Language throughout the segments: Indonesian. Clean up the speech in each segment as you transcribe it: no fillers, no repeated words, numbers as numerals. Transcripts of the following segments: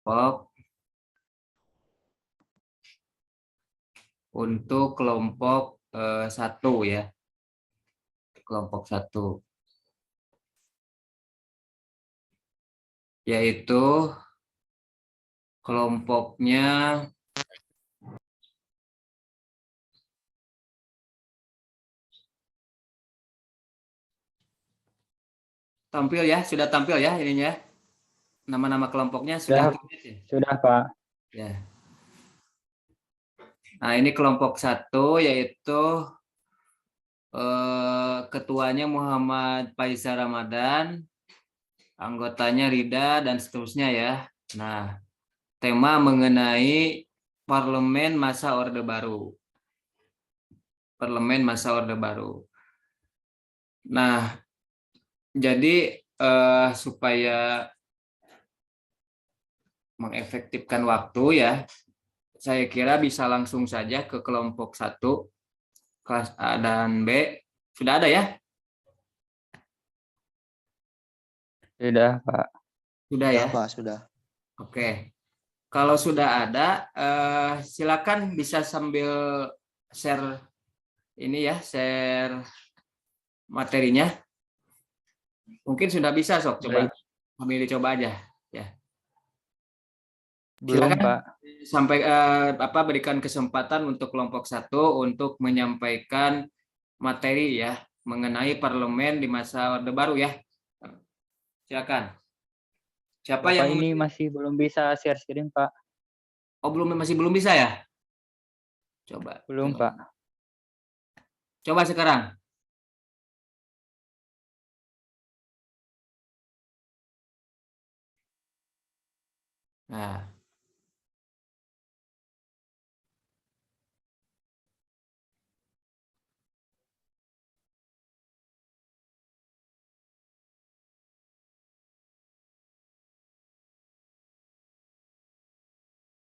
kelompok untuk kelompok satu ya, kelompok satu, yaitu kelompoknya tampil ya, sudah tampil ya ininya, nama-nama kelompoknya sudah tulis ya? Sudah, Pak. Ya. Nah, ini kelompok satu yaitu ketuanya Muhammad Faisal Ramadan, anggotanya Rida dan seterusnya ya. Nah, tema mengenai parlemen masa Orde Baru. Parlemen masa Orde Baru. Nah, jadi supaya mengefektifkan waktu ya, saya kira bisa langsung saja ke kelompok satu, kelas A dan B. Sudah ada ya? Sudah, Pak. Sudah Ya, ya? Pak, sudah. Oke. Kalau sudah ada, silakan bisa sambil share ini ya, share materinya. Mungkin sudah bisa, sok coba. Baik. Sambil dicoba aja ya. Belum, Silakan Pak. sampai berikan kesempatan untuk kelompok satu untuk menyampaikan materi ya mengenai parlemen di masa Orde Baru ya. Silakan. Siapa Bapak yang ini masih belum bisa share screen, Pak. masih belum bisa ya? Coba. Belum, Pak. Coba sekarang. Nah,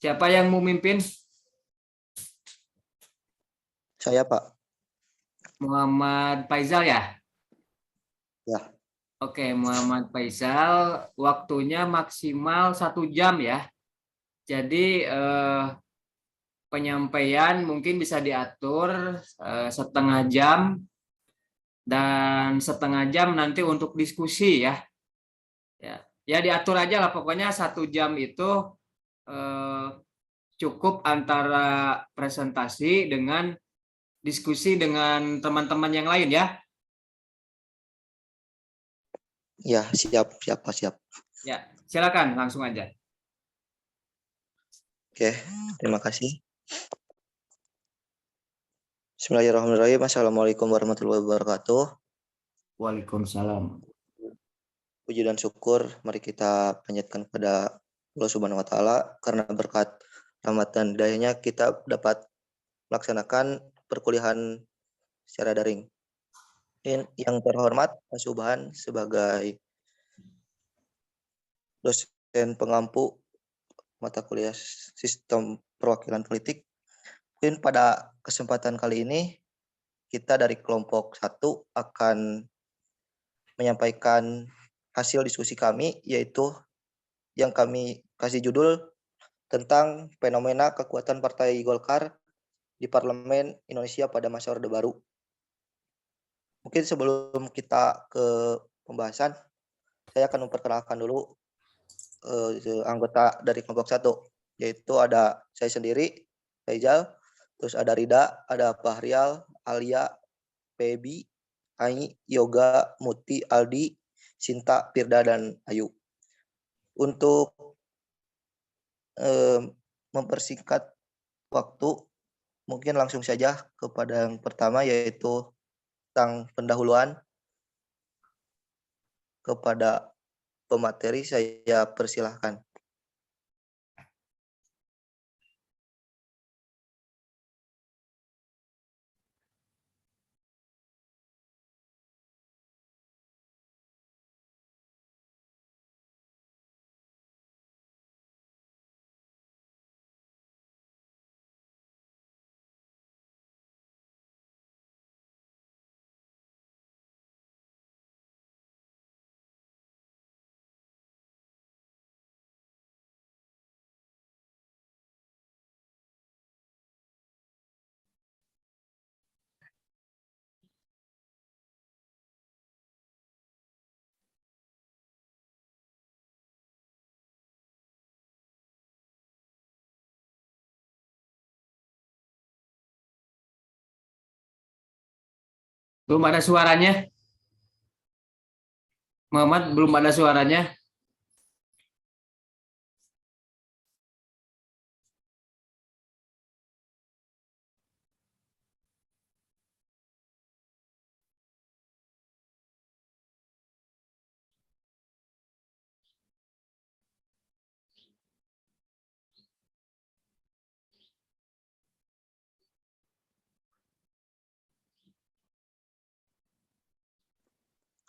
siapa yang mau mimpin? Saya, Pak. Muhammad Faisal ya? Ya. Oke, Muhammad Faisal, waktunya maksimal 1 jam ya. Jadi penyampaian mungkin bisa diatur 1/2 jam dan 1/2 jam nanti untuk diskusi ya. Ya diatur aja lah, pokoknya 1 jam itu cukup antara presentasi dengan diskusi dengan teman-teman yang lain ya. Ya, siap, Pak, siap. Ya, silakan langsung aja. Oke, terima kasih. Bismillahirrahmanirrahim. Assalamualaikum warahmatullahi wabarakatuh. Waalaikumsalam. Puji dan syukur mari kita panjatkan kepada Allah Subhanahu wa taala karena berkat rahmat dan hidayahnya kita dapat melaksanakan perkuliahan secara daring. Yang terhormat Pak Subhan sebagai dosen pengampu mata kuliah Sistem Perwakilan Politik. Mungkin pada kesempatan kali ini kita dari kelompok 1 akan menyampaikan hasil diskusi kami, yaitu yang kami kasih judul tentang fenomena kekuatan Partai Golkar di Parlemen Indonesia pada masa Orde Baru. Mungkin sebelum kita ke pembahasan, saya akan memperkenalkan dulu anggota dari kelompok 1, yaitu ada saya sendiri, Faizal, terus ada Rida, ada Fahrial, Alia, Pebi, Ai, Yoga, Muti, Aldi, Sinta, Firda, dan Ayu. Untuk mempersingkat waktu, mungkin langsung saja kepada yang pertama, yaitu tentang pendahuluan. Kepada pemateri saya persilahkan. Belum ada suaranya. Muhammad, belum ada suaranya.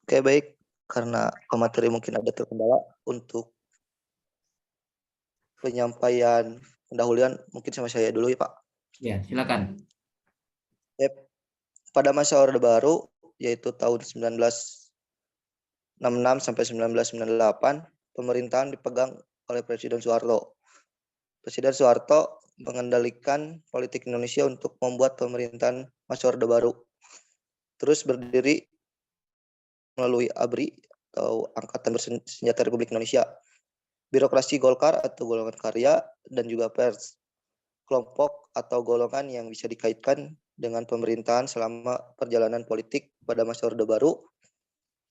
Oke, baik. Karena pemateri mungkin ada terkendala untuk penyampaian pendahuluan, mungkin sama saya dulu ya, Pak. Ya, silakan. Pada masa Orde Baru, yaitu tahun 1966 sampai 1998, pemerintahan dipegang oleh Presiden Soeharto. Presiden Soeharto mengendalikan politik Indonesia untuk membuat pemerintahan masa Orde Baru terus berdiri melalui ABRI atau Angkatan Bersenjata Republik Indonesia, birokrasi Golkar atau golongan karya, dan juga pers, kelompok atau golongan yang bisa dikaitkan dengan pemerintahan selama perjalanan politik pada masa Orde Baru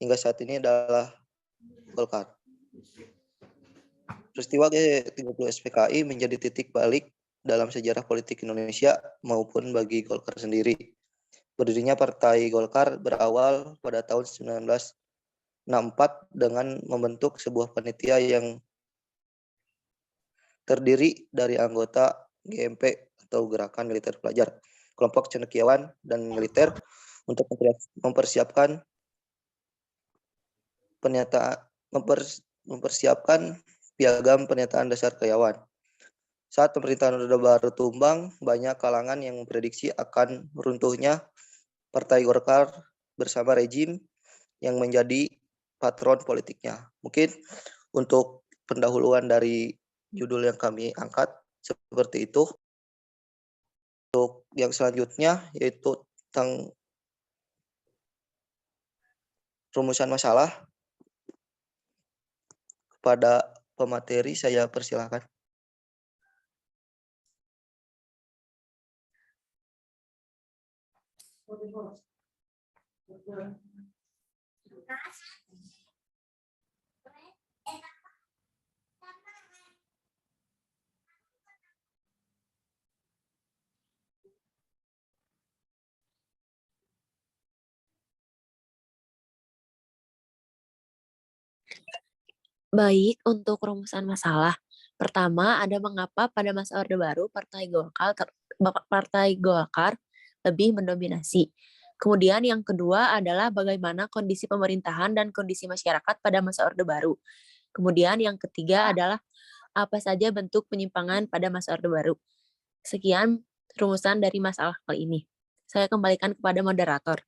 hingga saat ini adalah Golkar. Peristiwa G30 SPKI menjadi titik balik dalam sejarah politik Indonesia maupun bagi Golkar sendiri. Berdirinya Partai Golkar berawal pada tahun 1964 dengan membentuk sebuah panitia yang terdiri dari anggota GMP atau Gerakan Militer Pelajar, kelompok cendekiawan dan militer untuk mempersiapkan mempersiapkan piagam pernyataan dasar karyawan. Saat pemerintahan Orde Baru tumbang, banyak kalangan yang memprediksi akan runtuhnya Partai Golkar bersama rejim yang menjadi patron politiknya. Mungkin untuk pendahuluan dari judul yang kami angkat seperti itu. Untuk yang selanjutnya yaitu tentang rumusan masalah. Kepada pemateri saya persilakan. Baik, untuk rumusan masalah. Pertama, ada mengapa pada masa Orde Baru Partai Golkar lebih mendominasi. Kemudian yang kedua adalah bagaimana kondisi pemerintahan dan kondisi masyarakat pada masa Orde Baru. Kemudian yang ketiga adalah apa saja bentuk penyimpangan pada masa Orde Baru. Sekian rumusan dari masalah kali ini. Saya kembalikan kepada moderator.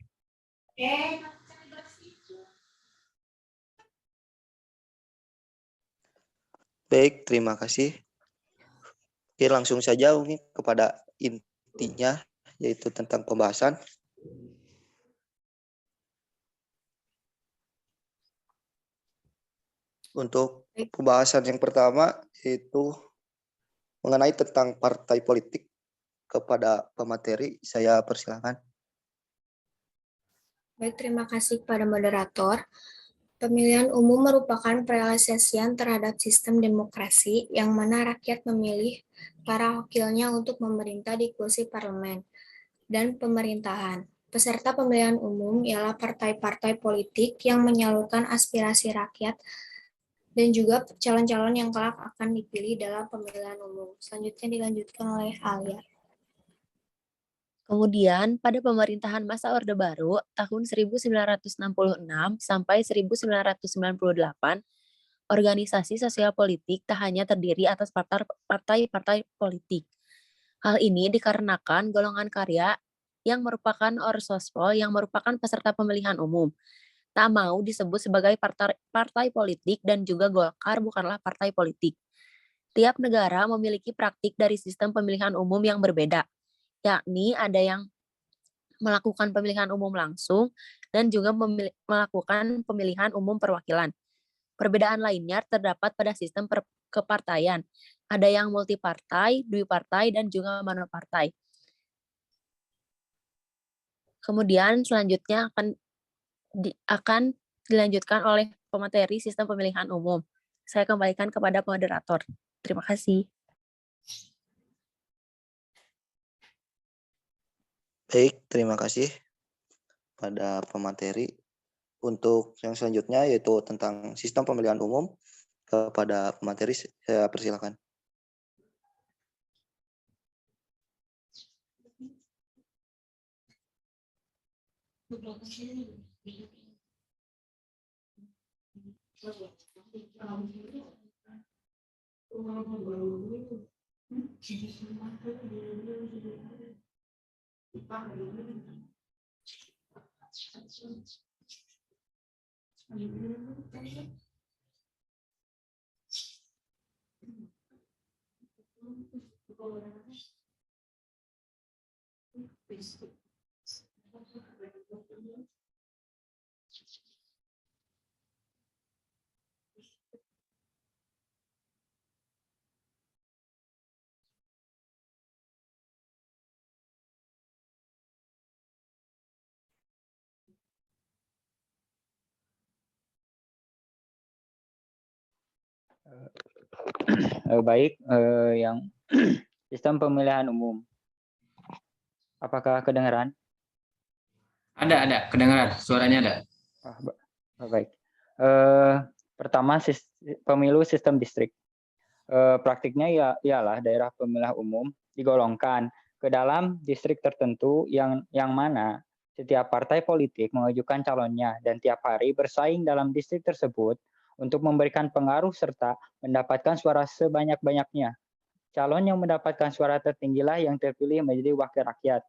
Baik, terima kasih. Oke, langsung saja mungkin kepada intinya, yaitu tentang pembahasan. Untuk pembahasan yang pertama, yaitu mengenai tentang partai politik. Kepada pemateri, saya persilakan. Baik, terima kasih kepada moderator. Pemilihan umum merupakan perealisasian terhadap sistem demokrasi yang mana rakyat memilih para wakilnya untuk memerintah di kursi parlemen dan pemerintahan. Peserta pemilihan umum ialah partai-partai politik yang menyalurkan aspirasi rakyat dan juga calon-calon yang kelak akan dipilih dalam pemilihan umum. Selanjutnya dilanjutkan oleh Alia. Kemudian, pada pemerintahan masa Orde Baru tahun 1966 sampai 1998, organisasi sosial politik tak hanya terdiri atas partai-partai politik. Hal ini dikarenakan golongan karya yang merupakan orsospol yang merupakan peserta pemilihan umum tak mau disebut sebagai partai politik dan juga Golkar bukanlah partai politik. Tiap negara memiliki praktik dari sistem pemilihan umum yang berbeda, yakni ada yang melakukan pemilihan umum langsung dan juga melakukan pemilihan umum perwakilan. Perbedaan lainnya terdapat pada sistem kepartaian. Ada yang multipartai, duipartai, dan juga monopartai. Kemudian selanjutnya akan dilanjutkan oleh pemateri sistem pemilihan umum. Saya kembalikan kepada moderator. Terima kasih. Baik, terima kasih pada pemateri. Untuk yang selanjutnya yaitu tentang sistem pemilihan umum, kepada pemateri saya persilakan. Baik, yang sistem pemilihan umum. Apakah kedengaran? Ada, kedengaran, suaranya ada. Baik. Pertama, pemilu sistem distrik. Praktiknya ialah daerah pemilihan umum digolongkan ke dalam distrik tertentu yang mana setiap partai politik mengajukan calonnya dan tiap hari bersaing dalam distrik tersebut untuk memberikan pengaruh serta mendapatkan suara sebanyak-banyaknya. Calon yang mendapatkan suara tertinggilah yang terpilih menjadi wakil rakyat.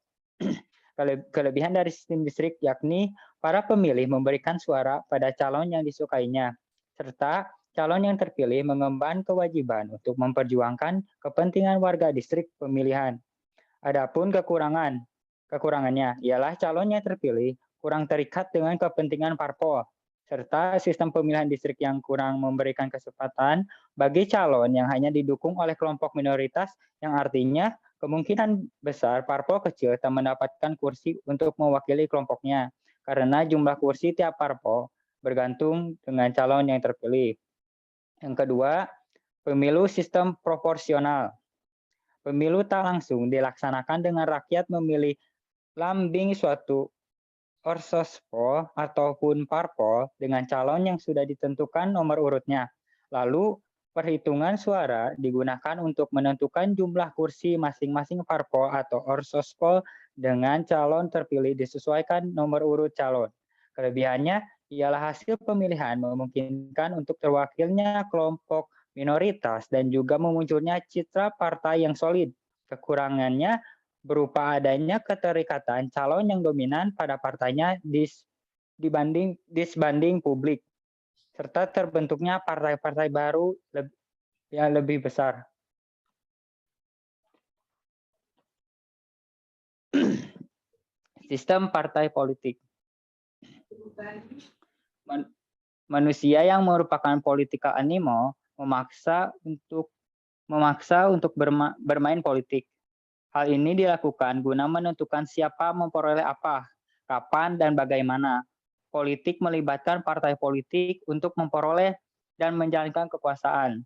Kelebihan dari sistem distrik yakni para pemilih memberikan suara pada calon yang disukainya, serta calon yang terpilih mengemban kewajiban untuk memperjuangkan kepentingan warga distrik pemilihan. Adapun kekurangannya ialah calon yang terpilih kurang terikat dengan kepentingan parpol, serta sistem pemilihan distrik yang kurang memberikan kesempatan bagi calon yang hanya didukung oleh kelompok minoritas, yang artinya kemungkinan besar parpol kecil tak mendapatkan kursi untuk mewakili kelompoknya, karena jumlah kursi tiap parpol bergantung dengan calon yang terpilih. Yang kedua, pemilu sistem proporsional. Pemilu tak langsung dilaksanakan dengan rakyat memilih lambing suatu orsospol ataupun parpol dengan calon yang sudah ditentukan nomor urutnya. Lalu perhitungan suara digunakan untuk menentukan jumlah kursi masing-masing parpol atau orsospol dengan calon terpilih disesuaikan nomor urut calon. Kelebihannya ialah hasil pemilihan memungkinkan untuk terwakilnya kelompok minoritas dan juga memunculnya citra partai yang solid. Kekurangannya berupa adanya keterikatan calon yang dominan pada partainya disbanding publik, serta terbentuknya partai-partai baru yang lebih besar. Sistem partai politik. Manusia yang merupakan political animal memaksa untuk bermain politik. Hal ini dilakukan guna menentukan siapa memperoleh apa, kapan, dan bagaimana. Politik melibatkan partai politik untuk memperoleh dan menjalankan kekuasaan.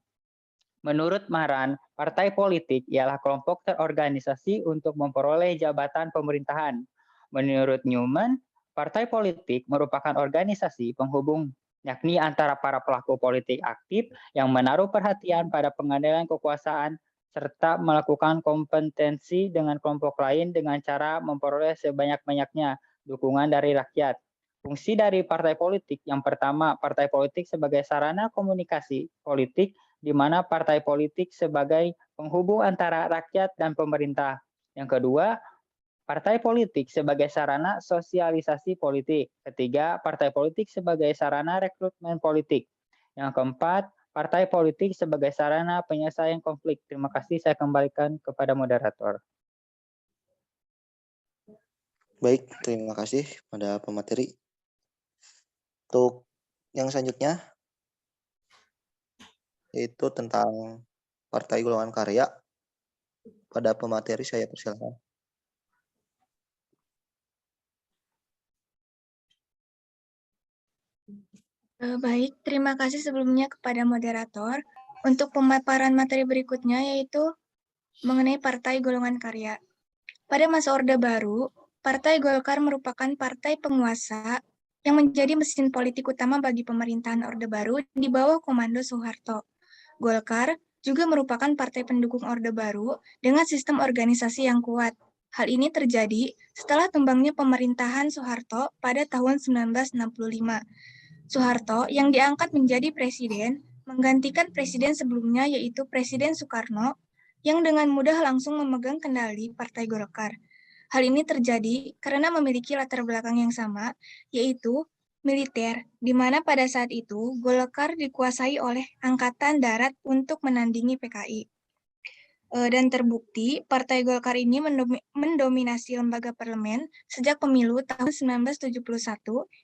Menurut Maran, partai politik ialah kelompok terorganisasi untuk memperoleh jabatan pemerintahan. Menurut Newman, partai politik merupakan organisasi penghubung, yakni antara para pelaku politik aktif yang menaruh perhatian pada pengendalian kekuasaan serta melakukan kompetensi dengan kelompok lain dengan cara memperoleh sebanyak-banyaknya dukungan dari rakyat. Fungsi dari partai politik yang pertama, partai politik sebagai sarana komunikasi politik, di mana partai politik sebagai penghubung antara rakyat dan pemerintah. Yang kedua, partai politik sebagai sarana sosialisasi politik. Ketiga, partai politik sebagai sarana rekrutmen politik. Yang keempat, partai politik sebagai sarana penyelesaian konflik. Terima kasih, saya kembalikan kepada moderator. Baik, terima kasih pada pemateri. Untuk yang selanjutnya, yaitu tentang Partai Golongan Karya. Pada pemateri saya persilakan. Baik, terima kasih sebelumnya kepada moderator. Untuk pemaparan materi berikutnya yaitu mengenai Partai Golongan Karya. Pada masa Orde Baru, Partai Golkar merupakan partai penguasa yang menjadi mesin politik utama bagi pemerintahan Orde Baru di bawah komando Soeharto. Golkar juga merupakan partai pendukung Orde Baru dengan sistem organisasi yang kuat. Hal ini terjadi setelah tumbangnya pemerintahan Soeharto pada tahun 1965. Soeharto yang diangkat menjadi presiden menggantikan presiden sebelumnya yaitu Presiden Soekarno yang dengan mudah langsung memegang kendali Partai Golkar. Hal ini terjadi karena memiliki latar belakang yang sama, yaitu militer, di mana pada saat itu Golkar dikuasai oleh Angkatan Darat untuk menandingi PKI. Dan terbukti, Partai Golkar ini mendominasi lembaga parlemen sejak pemilu tahun 1971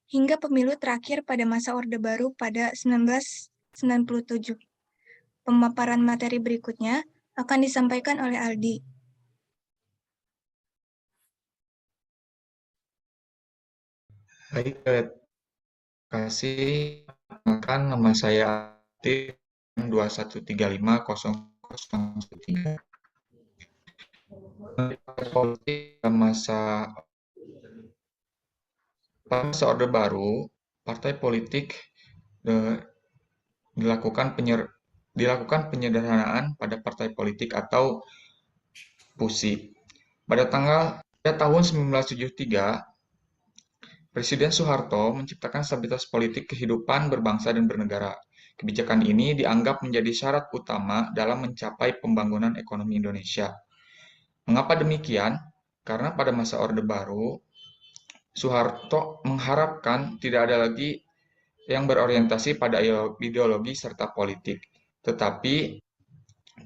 hingga pemilu terakhir pada masa Orde Baru pada 1997. Pemaparan materi berikutnya akan disampaikan oleh Aldi. Baik, terima kasih. Perkenalkan, nama saya Aldi 21350013. Politik pada masa Orde Baru, partai politik dilakukan penyederhanaan pada partai politik atau PUSI. Pada tahun 1973, Presiden Soeharto menciptakan stabilitas politik kehidupan berbangsa dan bernegara. Kebijakan ini dianggap menjadi syarat utama dalam mencapai pembangunan ekonomi Indonesia. Mengapa demikian? Karena pada masa Orde Baru, Soeharto mengharapkan tidak ada lagi yang berorientasi pada ideologi serta politik, tetapi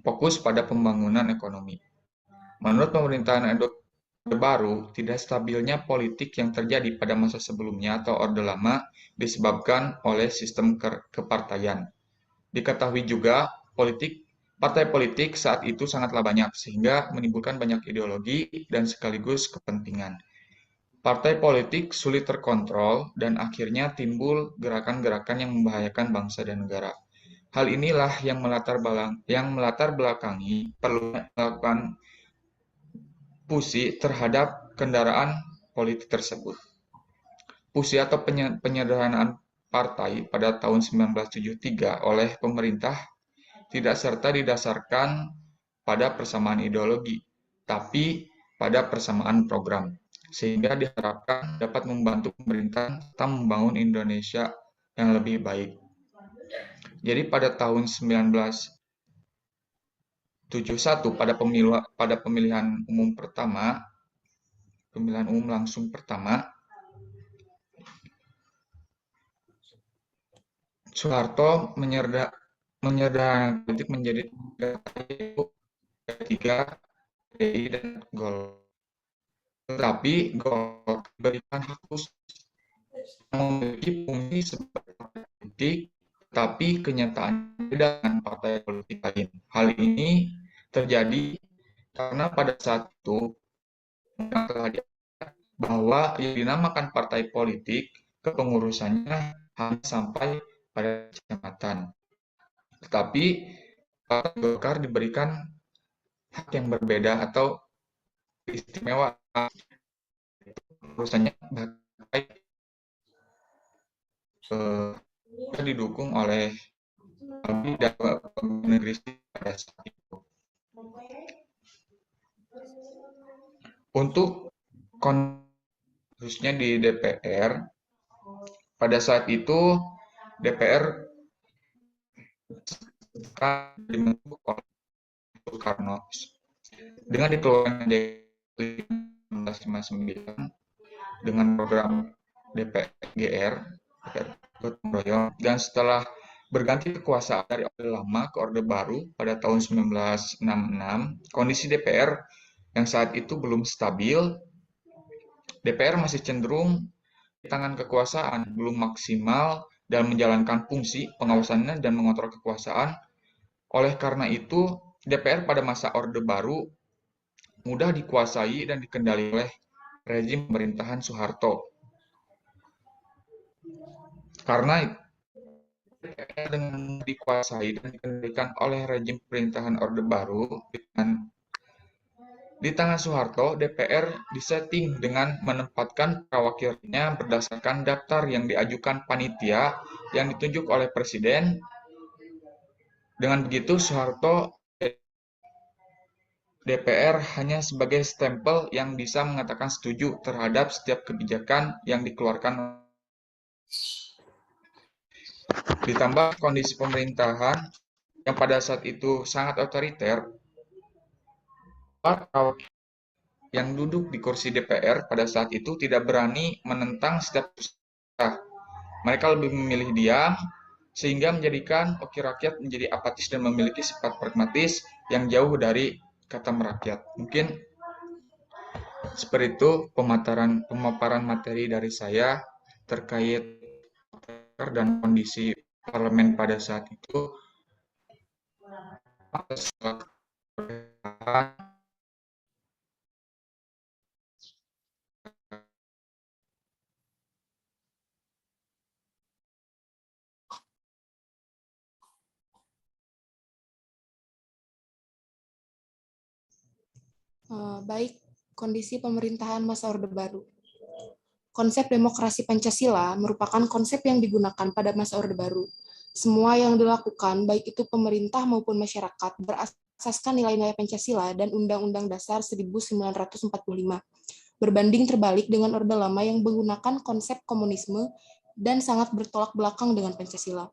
fokus pada pembangunan ekonomi. Menurut pemerintahan Orde Baru, tidak stabilnya politik yang terjadi pada masa sebelumnya atau Orde Lama disebabkan oleh sistem kepartaian. Diketahui juga, partai politik saat itu sangatlah banyak, sehingga menimbulkan banyak ideologi dan sekaligus kepentingan. Partai politik sulit terkontrol dan akhirnya timbul gerakan-gerakan yang membahayakan bangsa dan negara. Hal inilah yang melatar belakangi perlu melakukan PUSI terhadap kendaraan politik tersebut. PUSI atau penyederhanaan partai pada tahun 1973 oleh pemerintah tidak serta didasarkan pada persamaan ideologi, tapi pada persamaan program, sehingga diharapkan dapat membantu pemerintah tetap membangun Indonesia yang lebih baik. Jadi pada tahun 1971 pada pemilihan umum langsung pertama, Soeharto menyederhanakan politik menjadi tiga PDI dan Golkar. Tetapi Golkar diberikan hak khusus memiliki fungsi sebagai partai politik, tapi kenyataannya beda dengan partai politik lain. Hal ini terjadi karena pada saat itu telah diangkat bahwa yang dinamakan partai politik kepengurusannya hanya sampai pada kecamatan. Tetapi Partai Golkar diberikan hak yang berbeda atau istimewa, urusannya baik didukung oleh dan negeri pada saat itu. Untuk khususnya di DPR, pada saat itu DPR dibentuk oleh Soekarno dengan dikeluarkan dari 1959 dengan program DPGR gotong royong, dan setelah berganti kekuasaan dari Orde Lama ke Orde Baru pada tahun 1966, kondisi DPR yang saat itu belum stabil. DPR masih cenderung di tangan kekuasaan, belum maksimal dalam menjalankan fungsi pengawasannya dan mengontrol kekuasaan. Oleh karena itu, DPR pada masa Orde Baru mudah dikuasai dan dikendali oleh rezim pemerintahan Soeharto. Karena DPR dengan dikuasai dan dikendalikan oleh rejim pemerintahan Orde Baru di tangan Soeharto, DPR disetting dengan menempatkan perwakilannya berdasarkan daftar yang diajukan panitia yang ditunjuk oleh Presiden. Dengan begitu, Soeharto DPR hanya sebagai stempel yang bisa mengatakan setuju terhadap setiap kebijakan yang dikeluarkan. Ditambah kondisi pemerintahan yang pada saat itu sangat otoriter, yang duduk di kursi DPR pada saat itu tidak berani menentang setiap usaha. Mereka lebih memilih diam, sehingga menjadikan wakil rakyat menjadi apatis dan memiliki sifat pragmatis yang jauh dari kata merakyat. Mungkin seperti itu pemaparan materi dari saya terkait dan kondisi parlemen pada saat itu. Baik, kondisi pemerintahan masa Orde Baru. Konsep demokrasi Pancasila merupakan konsep yang digunakan pada masa Orde Baru. Semua yang dilakukan, baik itu pemerintah maupun masyarakat, berasaskan nilai-nilai Pancasila dan Undang-Undang Dasar 1945. Berbanding terbalik dengan Orde Lama yang menggunakan konsep komunisme dan sangat bertolak belakang dengan Pancasila.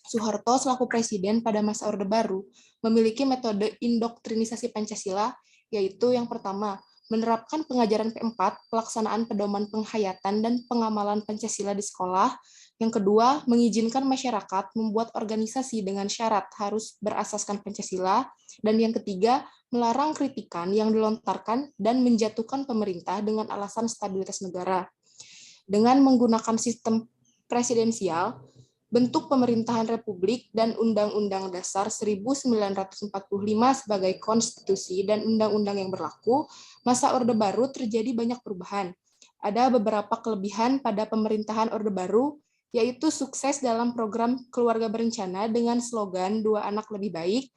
Soeharto selaku presiden pada masa Orde Baru memiliki metode indoktrinisasi Pancasila, yaitu yang pertama, menerapkan pengajaran P4, pelaksanaan pedoman penghayatan dan pengamalan Pancasila di sekolah. Yang kedua, mengizinkan masyarakat membuat organisasi dengan syarat harus berasaskan Pancasila. Dan yang ketiga, melarang kritikan yang dilontarkan dan menjatuhkan pemerintah dengan alasan stabilitas negara. Dengan menggunakan sistem presidensial, bentuk pemerintahan republik dan Undang-Undang Dasar 1945 sebagai konstitusi dan undang-undang yang berlaku, masa Orde Baru terjadi banyak perubahan. Ada beberapa kelebihan pada pemerintahan Orde Baru, yaitu sukses dalam program keluarga berencana dengan slogan 2 anak lebih baik,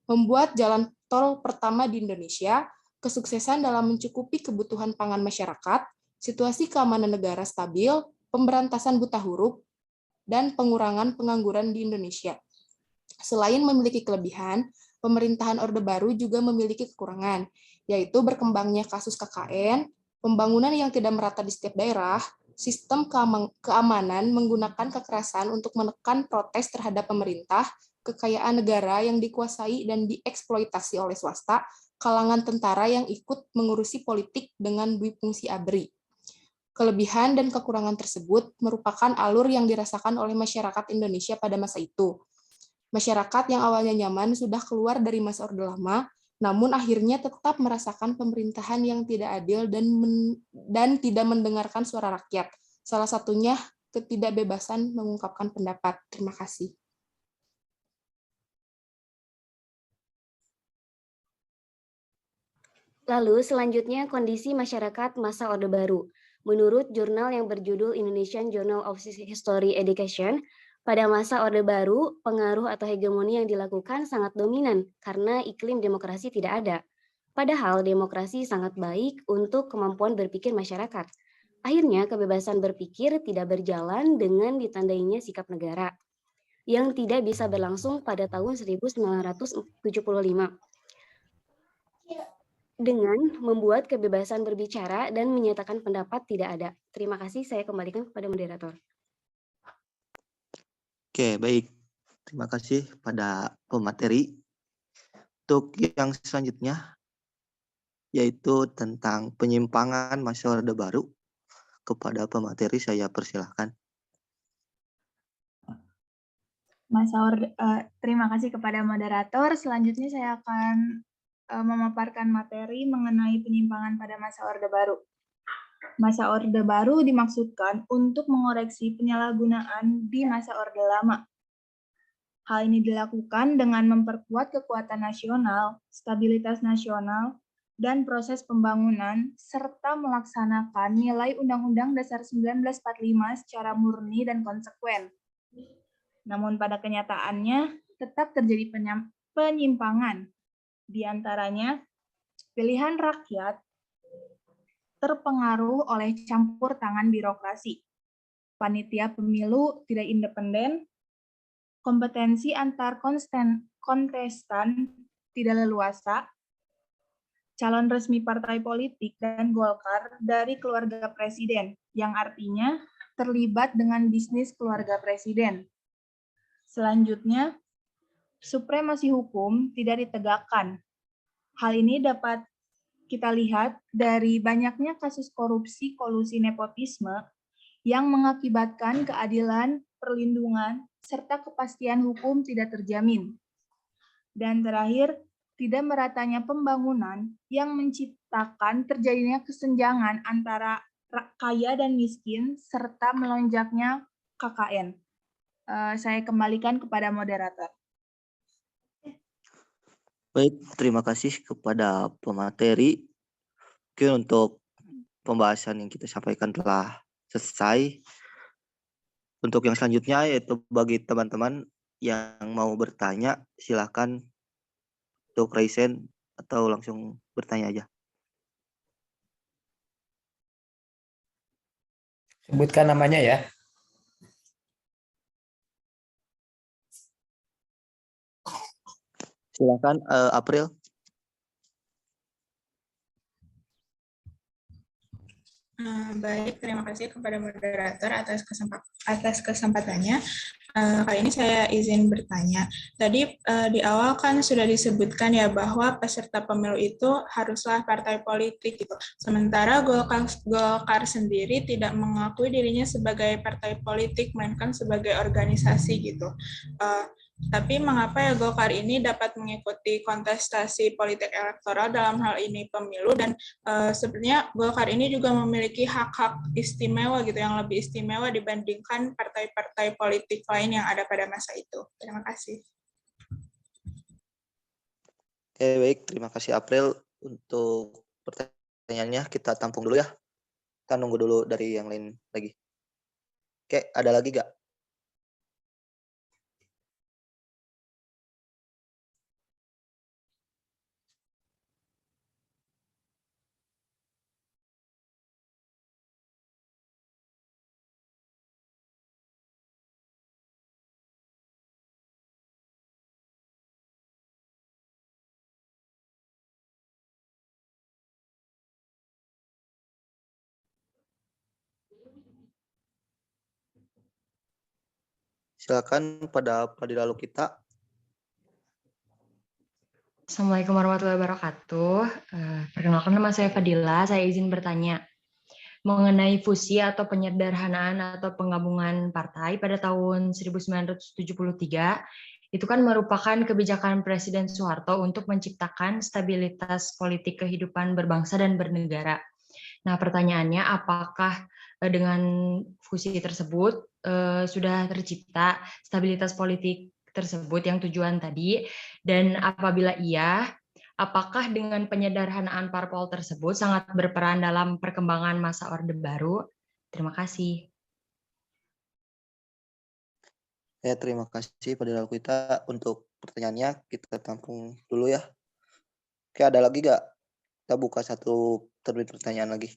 membuat jalan tol pertama di Indonesia, kesuksesan dalam mencukupi kebutuhan pangan masyarakat, situasi keamanan negara stabil, pemberantasan buta huruf, dan pengurangan pengangguran di Indonesia. Selain memiliki kelebihan, pemerintahan Orde Baru juga memiliki kekurangan, yaitu berkembangnya kasus KKN, pembangunan yang tidak merata di setiap daerah, sistem keamanan menggunakan kekerasan untuk menekan protes terhadap pemerintah, kekayaan negara yang dikuasai dan dieksploitasi oleh swasta, kalangan tentara yang ikut mengurusi politik dengan dwi-fungsi ABRI. Kelebihan dan kekurangan tersebut merupakan alur yang dirasakan oleh masyarakat Indonesia pada masa itu. Masyarakat yang awalnya nyaman sudah keluar dari masa Orde Lama, namun akhirnya tetap merasakan pemerintahan yang tidak adil dan tidak mendengarkan suara rakyat. Salah satunya ketidakbebasan mengungkapkan pendapat. Terima kasih. Lalu selanjutnya kondisi masyarakat masa Orde Baru. Menurut jurnal yang berjudul Indonesian Journal of History Education, pada masa Orde Baru, pengaruh atau hegemoni yang dilakukan sangat dominan karena iklim demokrasi tidak ada. Padahal demokrasi sangat baik untuk kemampuan berpikir masyarakat. Akhirnya kebebasan berpikir tidak berjalan dengan ditandainya sikap negara yang tidak bisa berlangsung pada tahun 1975. Dengan membuat kebebasan berbicara dan menyatakan pendapat tidak ada. Terima kasih, saya kembalikan kepada moderator. Oke, baik. Terima kasih pada pemateri. Untuk yang selanjutnya, yaitu tentang penyimpangan masa Orde Baru. Kepada pemateri saya persilahkan. Terima kasih kepada moderator. Selanjutnya saya akan memaparkan materi mengenai penyimpangan pada masa Orde Baru. Masa Orde Baru dimaksudkan untuk mengoreksi penyalahgunaan di masa Orde Lama. Hal ini dilakukan dengan memperkuat kekuatan nasional, stabilitas nasional, dan proses pembangunan, serta melaksanakan nilai Undang-Undang Dasar 1945 secara murni dan konsekuen. Namun pada kenyataannya tetap terjadi penyimpangan. Di antaranya, pilihan rakyat terpengaruh oleh campur tangan birokrasi. Panitia pemilu tidak independen, kompetensi antar kontestan tidak leluasa, calon resmi partai politik dan Golkar dari keluarga presiden, yang artinya terlibat dengan bisnis keluarga presiden. Selanjutnya, supremasi hukum tidak ditegakkan. Hal ini dapat kita lihat dari banyaknya kasus korupsi, kolusi, nepotisme yang mengakibatkan keadilan, perlindungan, serta kepastian hukum tidak terjamin. Dan terakhir, tidak meratanya pembangunan yang menciptakan terjadinya kesenjangan antara kaya dan miskin, serta melonjaknya KKN. Saya kembalikan kepada moderator. Baik, terima kasih kepada pemateri. Mungkin untuk pembahasan yang kita sampaikan telah selesai. Untuk yang selanjutnya yaitu bagi teman-teman yang mau bertanya, silakan untuk raise hand atau langsung bertanya aja. Sebutkan namanya ya. Silakan April. Baik, terima kasih kepada moderator atas kesempatannya. Kali ini saya izin bertanya. Tadi di awal kan sudah disebutkan ya bahwa peserta pemilu itu haruslah partai politik gitu. Sementara Golkar sendiri tidak mengakui dirinya sebagai partai politik, melainkan sebagai organisasi gitu. Tapi mengapa ya Golkar ini dapat mengikuti kontestasi politik elektoral dalam hal ini pemilu, dan sebenarnya Golkar ini juga memiliki hak-hak istimewa gitu yang lebih istimewa dibandingkan partai-partai politik lain yang ada pada masa itu. Terima kasih. Oke, baik, terima kasih April untuk pertanyaannya. Kita tampung dulu ya. Kita nunggu dulu dari yang lain lagi. Oke, ada lagi nggak? Silakan pada Fadila Lukita. Assalamualaikum warahmatullahi wabarakatuh. Perkenalkan, nama saya Fadila. Saya izin bertanya mengenai fusi atau penyederhanaan atau penggabungan partai pada tahun 1973. Itu kan merupakan kebijakan Presiden Soeharto untuk menciptakan stabilitas politik kehidupan berbangsa dan bernegara. Nah, pertanyaannya, apakah dengan fusi tersebut sudah tercipta stabilitas politik tersebut yang tujuan tadi, dan apabila iya, apakah dengan penyederhanaan parpol tersebut sangat berperan dalam perkembangan masa Orde Baru? Terima kasih. Ya, terima kasih Fadila Lukita untuk pertanyaannya. Kita tampung dulu ya. Oke, ada lagi nggak? Kita buka satu terbit pertanyaan lagi.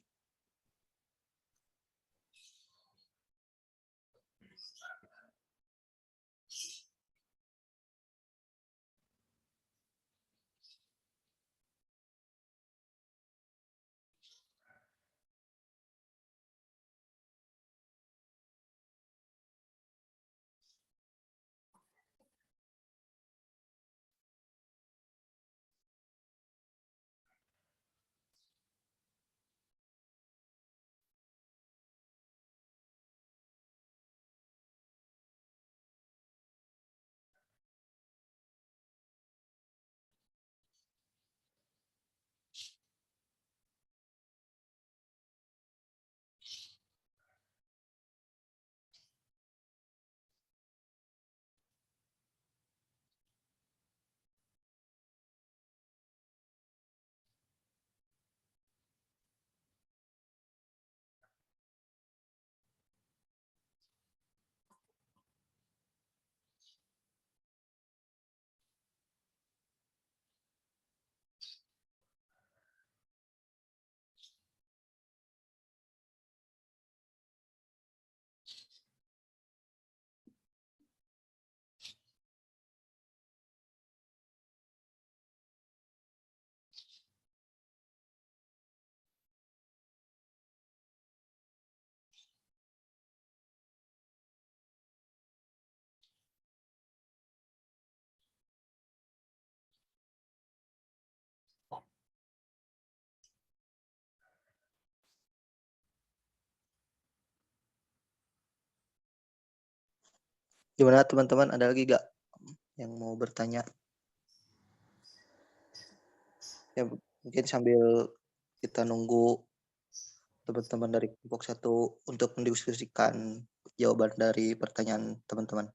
Gimana teman-teman, ada lagi gak yang mau bertanya? Ya, mungkin sambil kita nunggu teman-teman dari kelompok 1 untuk mendiskusikan jawaban dari pertanyaan teman-teman.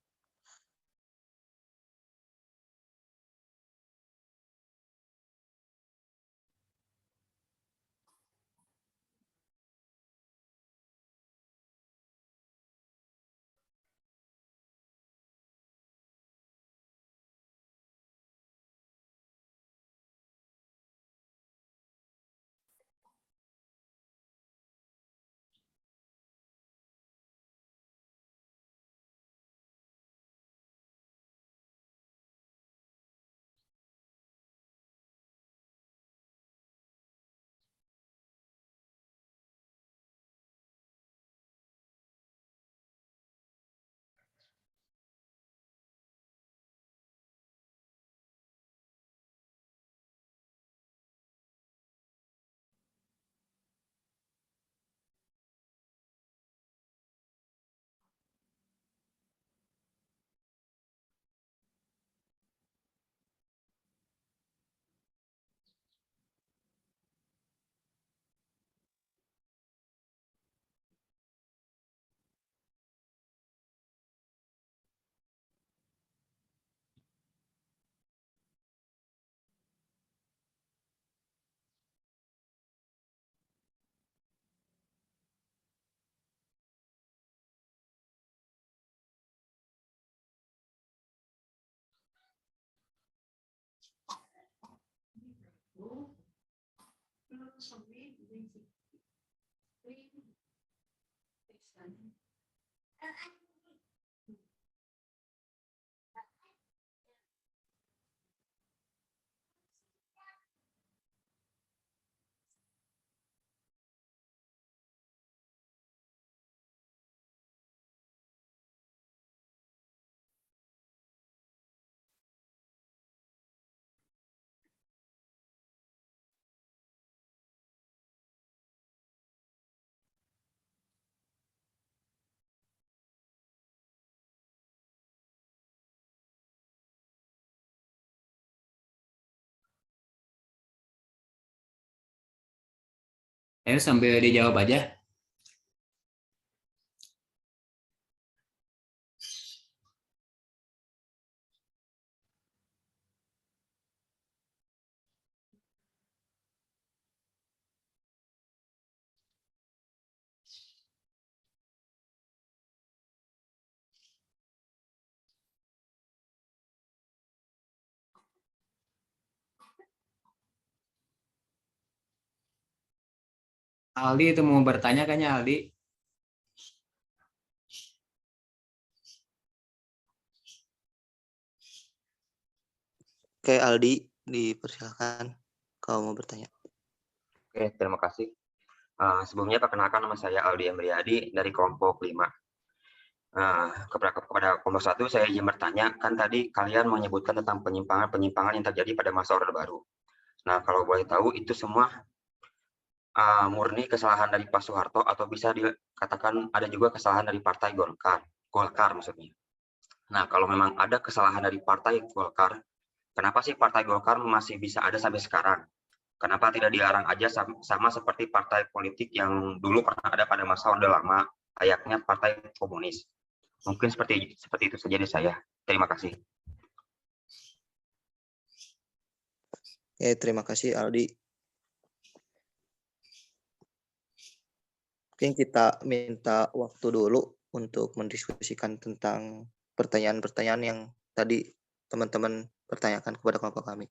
Ayo sambil dijawab aja. Aldi itu mau bertanya kayaknya Aldi. Oke, Aldi, dipersilakan kalau mau bertanya. Oke, terima kasih. Sebelumnya perkenalkan, nama saya Aldi Amriyadi dari kelompok 5. Kepada kelompok 1 saya izin bertanya, kan tadi kalian menyebutkan tentang penyimpangan-penyimpangan yang terjadi pada masa Orde Baru. Nah, kalau boleh tahu itu semua murni kesalahan dari Pak Soeharto atau bisa dikatakan ada juga kesalahan dari Partai Golkar maksudnya. Nah, kalau memang ada kesalahan dari Partai Golkar, kenapa sih Partai Golkar masih bisa ada sampai sekarang? Kenapa tidak dilarang aja sama seperti partai politik yang dulu pernah ada pada masa Orde Lama, layaknya Partai Komunis? Mungkin seperti itu saja dari saya. Terima kasih. Terima kasih Aldi. Mungkin kita minta waktu dulu untuk mendiskusikan tentang pertanyaan-pertanyaan yang tadi teman-teman pertanyakan kepada kelompok kami.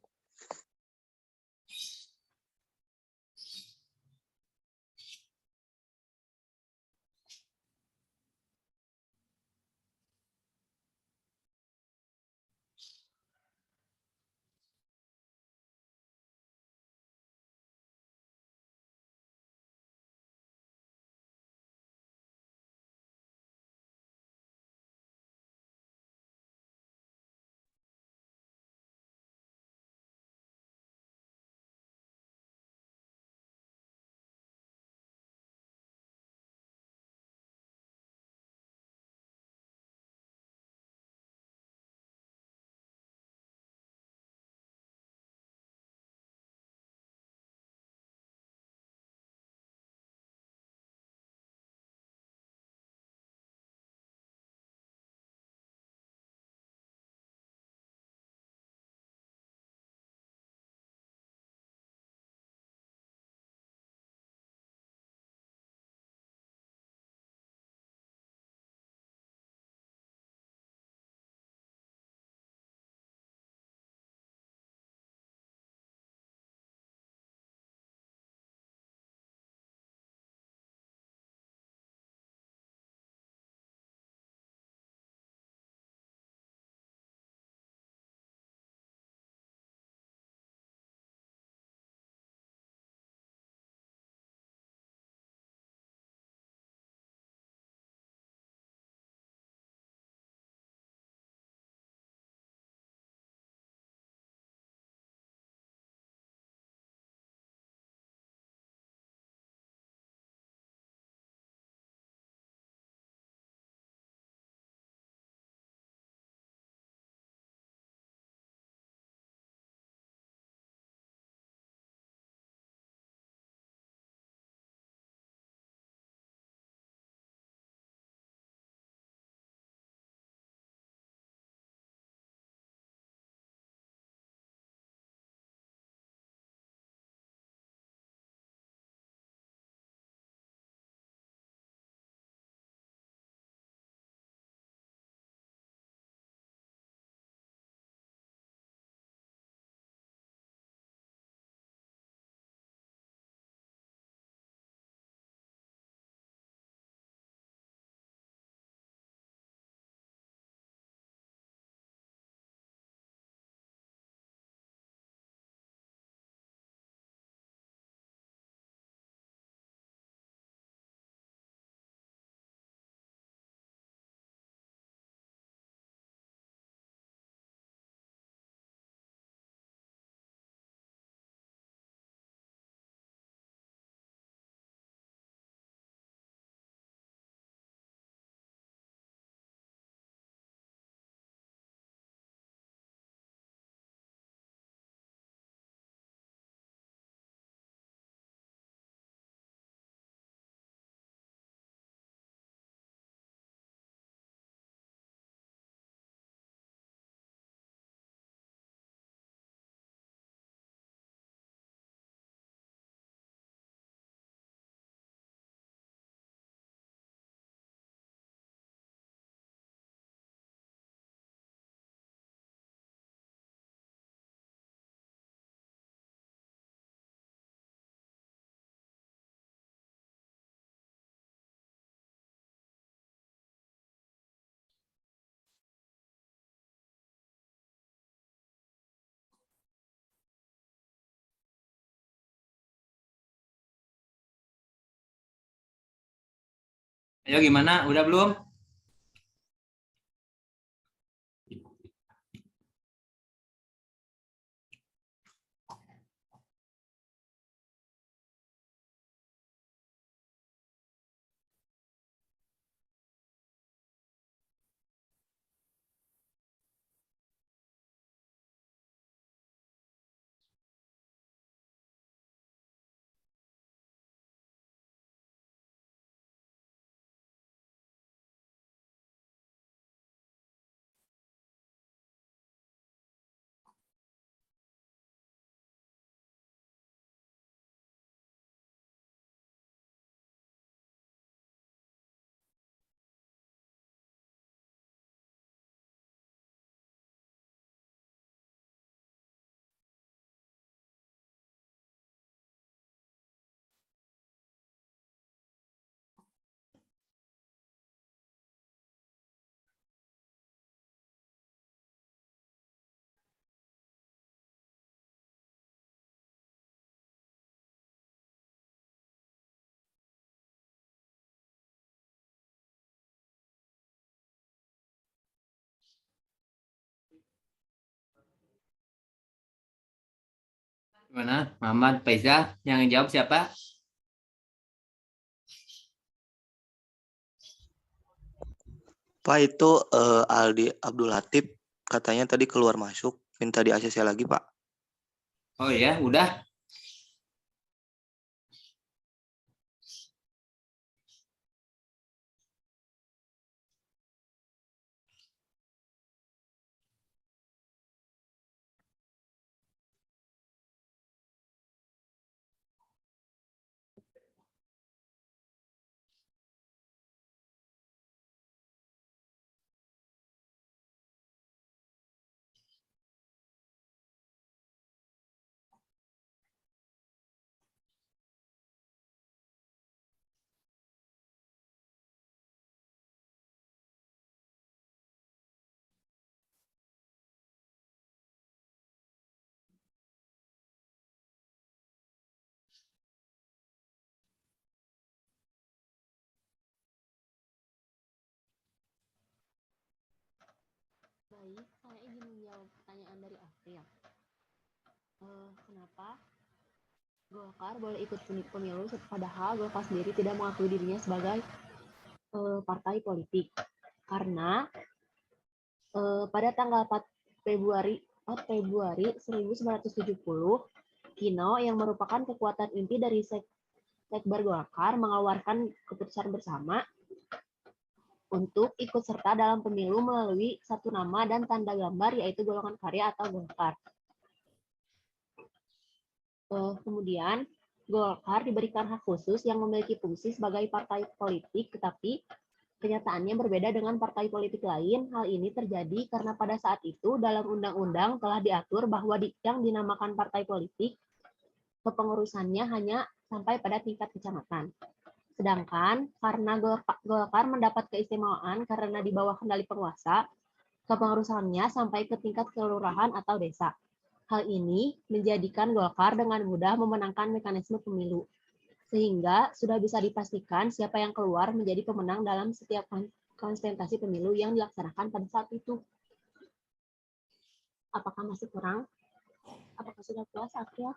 Ayo gimana? Udah belum? Gimana? Muhammad Faizal, yang jawab siapa? Pak itu Aldi Abdul Latif katanya tadi keluar masuk, minta di ACC lagi Pak. Oh ya, udah. Baik, saya ingin menjawab pertanyaan dari April. Kenapa Golkar boleh ikut pemilu padahal Golkar sendiri tidak mengakui dirinya sebagai partai politik? Karena pada tanggal 4 Februari 1970, Kino yang merupakan kekuatan inti dari Sekber Golkar mengeluarkan keputusan bersama untuk ikut serta dalam pemilu melalui satu nama dan tanda gambar, yaitu golongan karya atau Golkar. Kemudian Golkar diberikan hak khusus yang memiliki fungsi sebagai partai politik, tetapi kenyataannya berbeda dengan partai politik lain. Hal ini terjadi karena pada saat itu dalam undang-undang telah diatur bahwa yang dinamakan partai politik kepengurusannya hanya sampai pada tingkat kecamatan. Sedangkan karena Golkar mendapat keistimewaan karena di bawah kendali penguasa, kepengurusannya sampai ke tingkat kelurahan atau desa. Hal ini menjadikan Golkar dengan mudah memenangkan mekanisme pemilu, sehingga sudah bisa dipastikan siapa yang keluar menjadi pemenang dalam setiap konsentrasi pemilu yang dilaksanakan pada saat itu. Apakah masih kurang? Apakah sudah puas, April?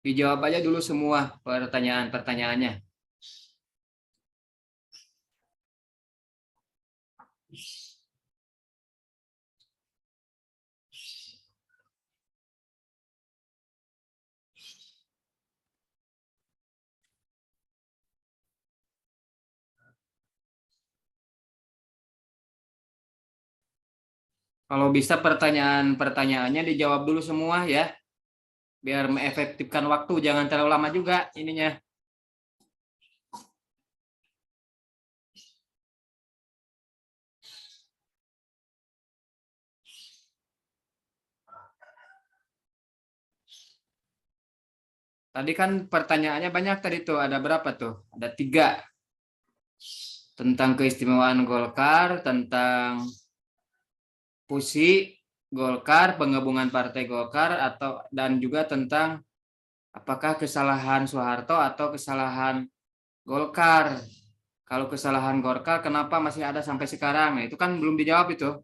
Dijawab aja dulu semua pertanyaan-pertanyaannya. Kalau bisa pertanyaan-pertanyaannya dijawab dulu semua ya, biar mengefektifkan waktu, jangan terlalu lama juga ininya. Tadi kan pertanyaannya banyak tadi tuh, ada berapa tuh? Ada 3. Tentang keistimewaan Golkar, tentang fusi Golkar, penggabungan Partai Golkar, dan juga tentang apakah kesalahan Soeharto atau kesalahan Golkar. Kalau kesalahan Golkar, kenapa masih ada sampai sekarang? Nah, itu kan belum dijawab itu.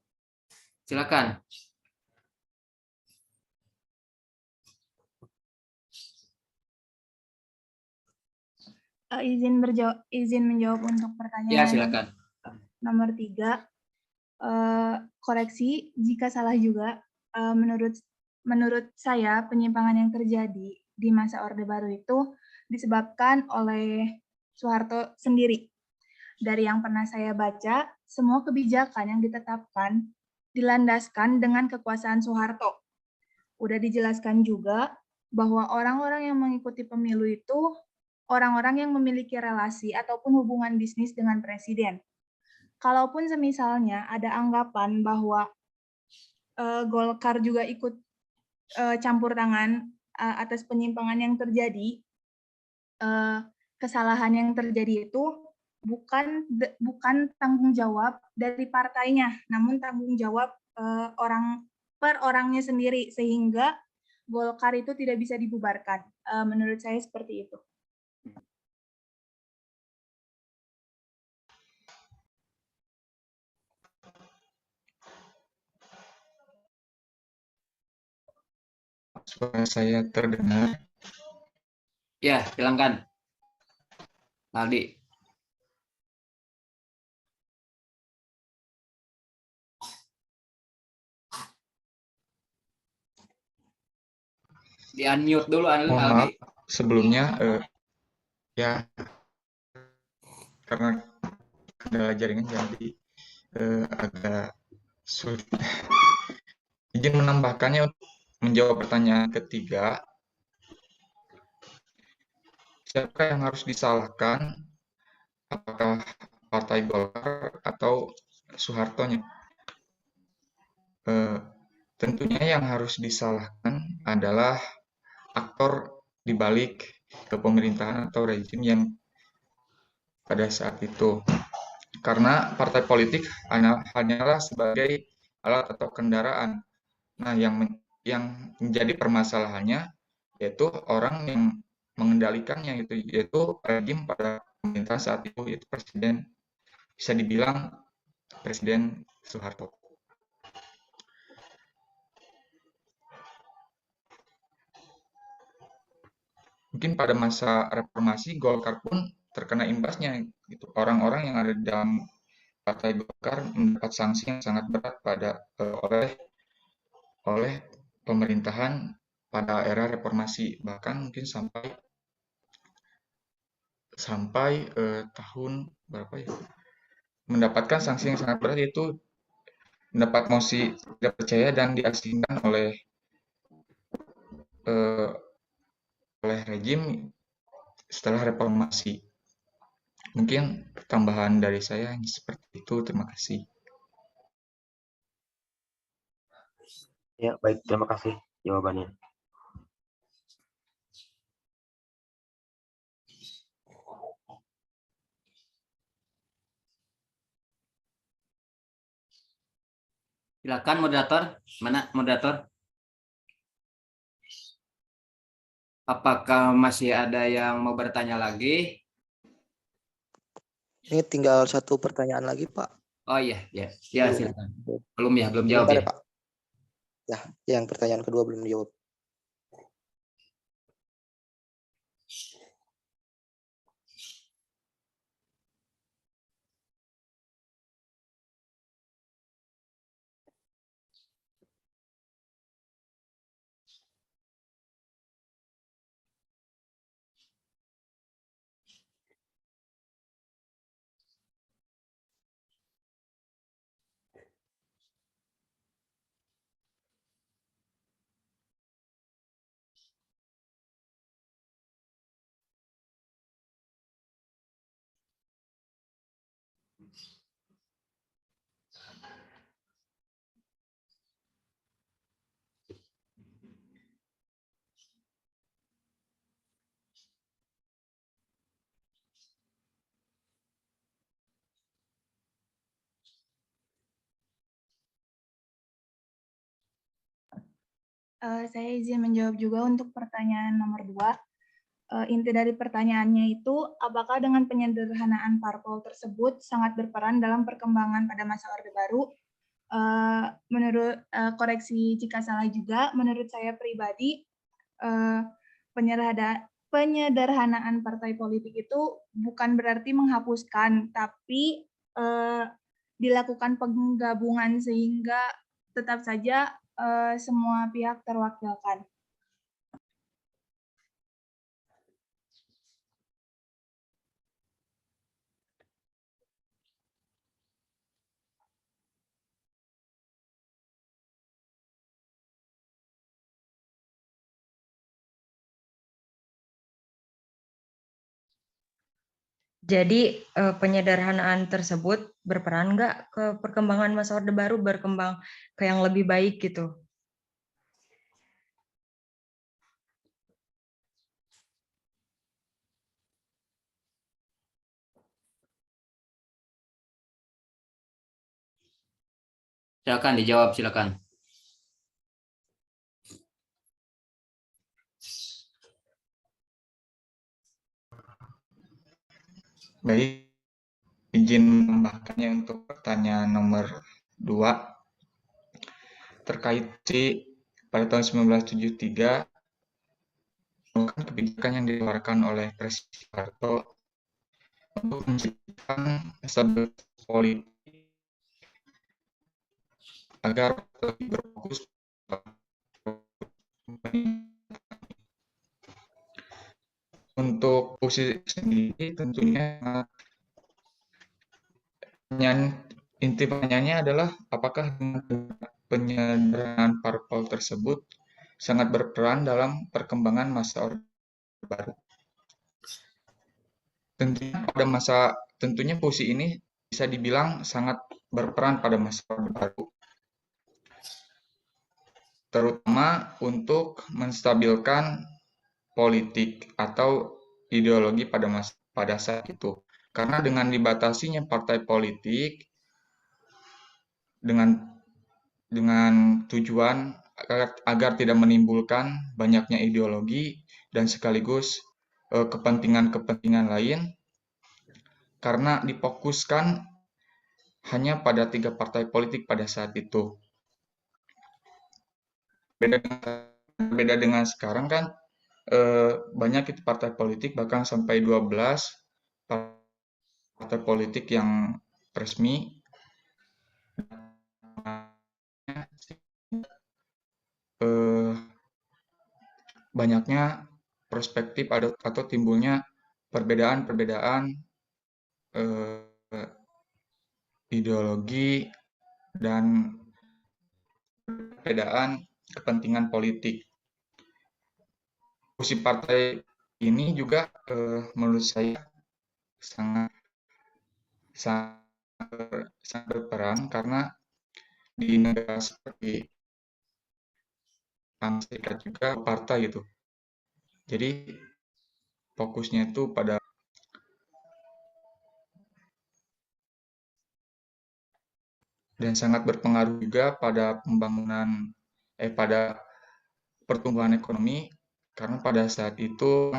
Silakan. Izin menjawab untuk Ya, pertanyaan silakan. nomor 3. Koreksi jika salah juga. Menurut saya penyimpangan yang terjadi di masa Orde Baru itu disebabkan oleh Soeharto sendiri. Dari yang pernah saya baca, semua kebijakan yang ditetapkan dilandaskan dengan kekuasaan Soeharto. Udah dijelaskan juga bahwa orang-orang yang mengikuti pemilu itu orang-orang yang memiliki relasi ataupun hubungan bisnis dengan presiden. Kalaupun semisalnya ada anggapan bahwa Golkar juga ikut campur tangan atas penyimpangan yang terjadi, kesalahan yang terjadi itu bukan tanggung jawab dari partainya, namun tanggung jawab per orangnya sendiri, sehingga Golkar itu tidak bisa dibubarkan. Menurut saya seperti itu. Suara saya terdengar. Ya, silakan. Aldi. Di unmute dulu Aldi. Mohon maaf sebelumnya ya karena kendala jaringan jadi agak sulit. Izin menambahkannya untuk menjawab pertanyaan ketiga. Siapa yang harus disalahkan? Apakah Partai Golkar atau Soehartonya? Tentunya yang harus disalahkan adalah aktor di balik kepemerintahan atau rezim yang pada saat itu. Karena partai politik hanyalah sebagai alat atau kendaraan. Nah, yang menjadi permasalahannya yaitu orang yang mengendalikannya, yaitu rezim pada pemerintahan saat itu, yaitu presiden, bisa dibilang Presiden Soeharto. Mungkin pada masa reformasi Golkar pun terkena imbasnya, gitu. Orang-orang yang ada di dalam Partai Golkar mendapat sanksi yang sangat berat oleh pemerintahan pada era reformasi, bahkan mungkin sampai tahun berapa ya, mendapatkan sanksi yang sangat berat, yaitu mendapat mosi tidak percaya dan diasingkan oleh rejim setelah reformasi. Mungkin tambahan dari saya seperti itu. Terima kasih. Ya, baik. Terima kasih jawabannya. Silakan moderator. Mana moderator? Apakah masih ada yang mau bertanya lagi? Ini tinggal 1 pertanyaan lagi, Pak. Oh iya, ya. Ya, silakan. Belum Sebentar jawab ya. ya, Pak. Ya, yang pertanyaan kedua belum dijawab. Saya izin menjawab juga untuk pertanyaan nomor 2. Inti dari pertanyaannya itu, apakah dengan penyederhanaan parpol tersebut sangat berperan dalam perkembangan pada masa Orde Baru? Menurut koreksi jika salah juga, menurut saya pribadi, penyederhanaan partai politik itu bukan berarti menghapuskan, tapi dilakukan penggabungan sehingga tetap saja semua pihak terwakilkan. Jadi penyederhanaan tersebut berperan nggak ke perkembangan masa Orde Baru berkembang ke yang lebih baik gitu? Silakan dijawab, silakan. Baik, izin menambahkannya untuk pertanyaan nomor 2 terkait pada tahun 1973 kebijakan yang dikeluarkan oleh Presiden Soeharto untuk menciptakan stabilitas politik agar lebih berfokus untuk posisi sendiri tentunya inti pertanyaannya adalah apakah penyederhanaan parpol tersebut sangat berperan dalam perkembangan masa Orde Baru. Tentunya posisi ini bisa dibilang sangat berperan pada masa Orde Baru, terutama untuk menstabilkan politik atau ideologi pada saat itu. Karena dengan dibatasinya partai politik dengan tujuan agar tidak menimbulkan banyaknya ideologi dan sekaligus kepentingan-kepentingan lain, karena difokuskan hanya pada 3 partai politik pada saat itu. Beda dengan sekarang kan banyak itu partai politik, bahkan sampai 12 partai politik yang resmi. Banyaknya perspektif atau timbulnya perbedaan-perbedaan ideologi dan perbedaan kepentingan politik. Fungsi partai ini juga menurut saya sangat berperan karena di negara seperti Amerika Serikat juga partai gitu. Jadi fokusnya itu pada dan sangat berpengaruh juga pada pada pertumbuhan ekonomi, karena pada saat itu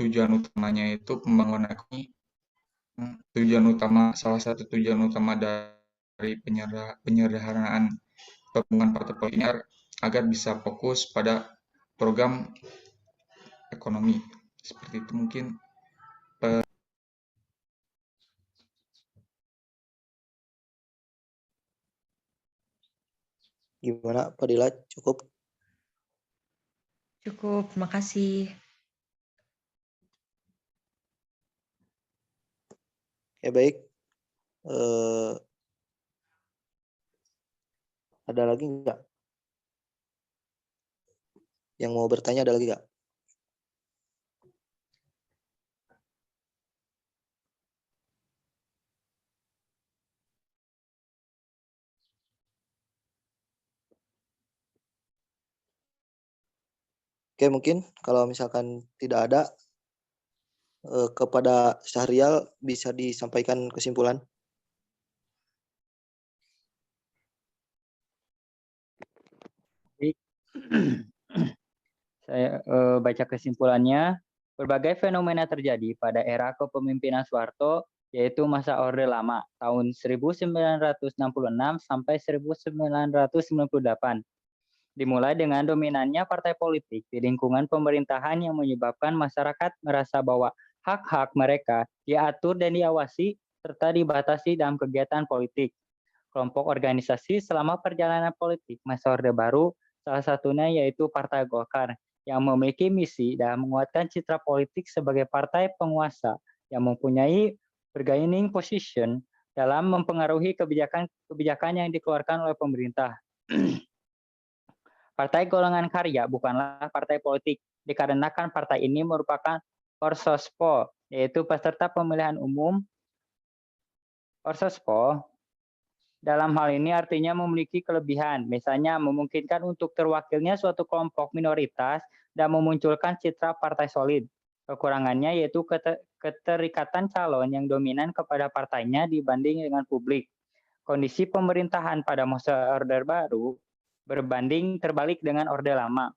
tujuan utamanya itu pembangunan ekonomi. Salah satu tujuan utama dari penyederhanaan pembangunan partai politik ini agar bisa fokus pada program ekonomi. Seperti itu mungkin. Gimana, Pak Dila? Cukup? Cukup, makasih. Ya baik. Ada lagi nggak? Yang mau bertanya ada lagi nggak? Oke, mungkin kalau misalkan tidak ada, kepada Syahrial bisa disampaikan kesimpulan. Baik, Saya baca kesimpulannya. Berbagai fenomena terjadi pada era kepemimpinan Soeharto, yaitu masa Orde Lama tahun 1966 sampai 1998. Dimulai dengan dominannya partai politik di lingkungan pemerintahan yang menyebabkan masyarakat merasa bahwa hak-hak mereka diatur dan diawasi serta dibatasi dalam kegiatan politik. Kelompok organisasi selama perjalanan politik masa Orde Baru, salah satunya yaitu Partai Golkar, yang memiliki misi dalam menguatkan citra politik sebagai partai penguasa yang mempunyai bargaining position dalam mempengaruhi kebijakan yang dikeluarkan oleh pemerintah. Partai Golongan Karya bukanlah partai politik, dikarenakan partai ini merupakan Orsospo, yaitu peserta pemilihan umum. Orsospo dalam hal ini artinya memiliki kelebihan, misalnya memungkinkan untuk terwakilnya suatu kelompok minoritas dan memunculkan citra partai solid. Kekurangannya yaitu keterikatan calon yang dominan kepada partainya dibanding dengan publik. Kondisi pemerintahan pada masa Orde Baru berbanding terbalik dengan Orde Lama.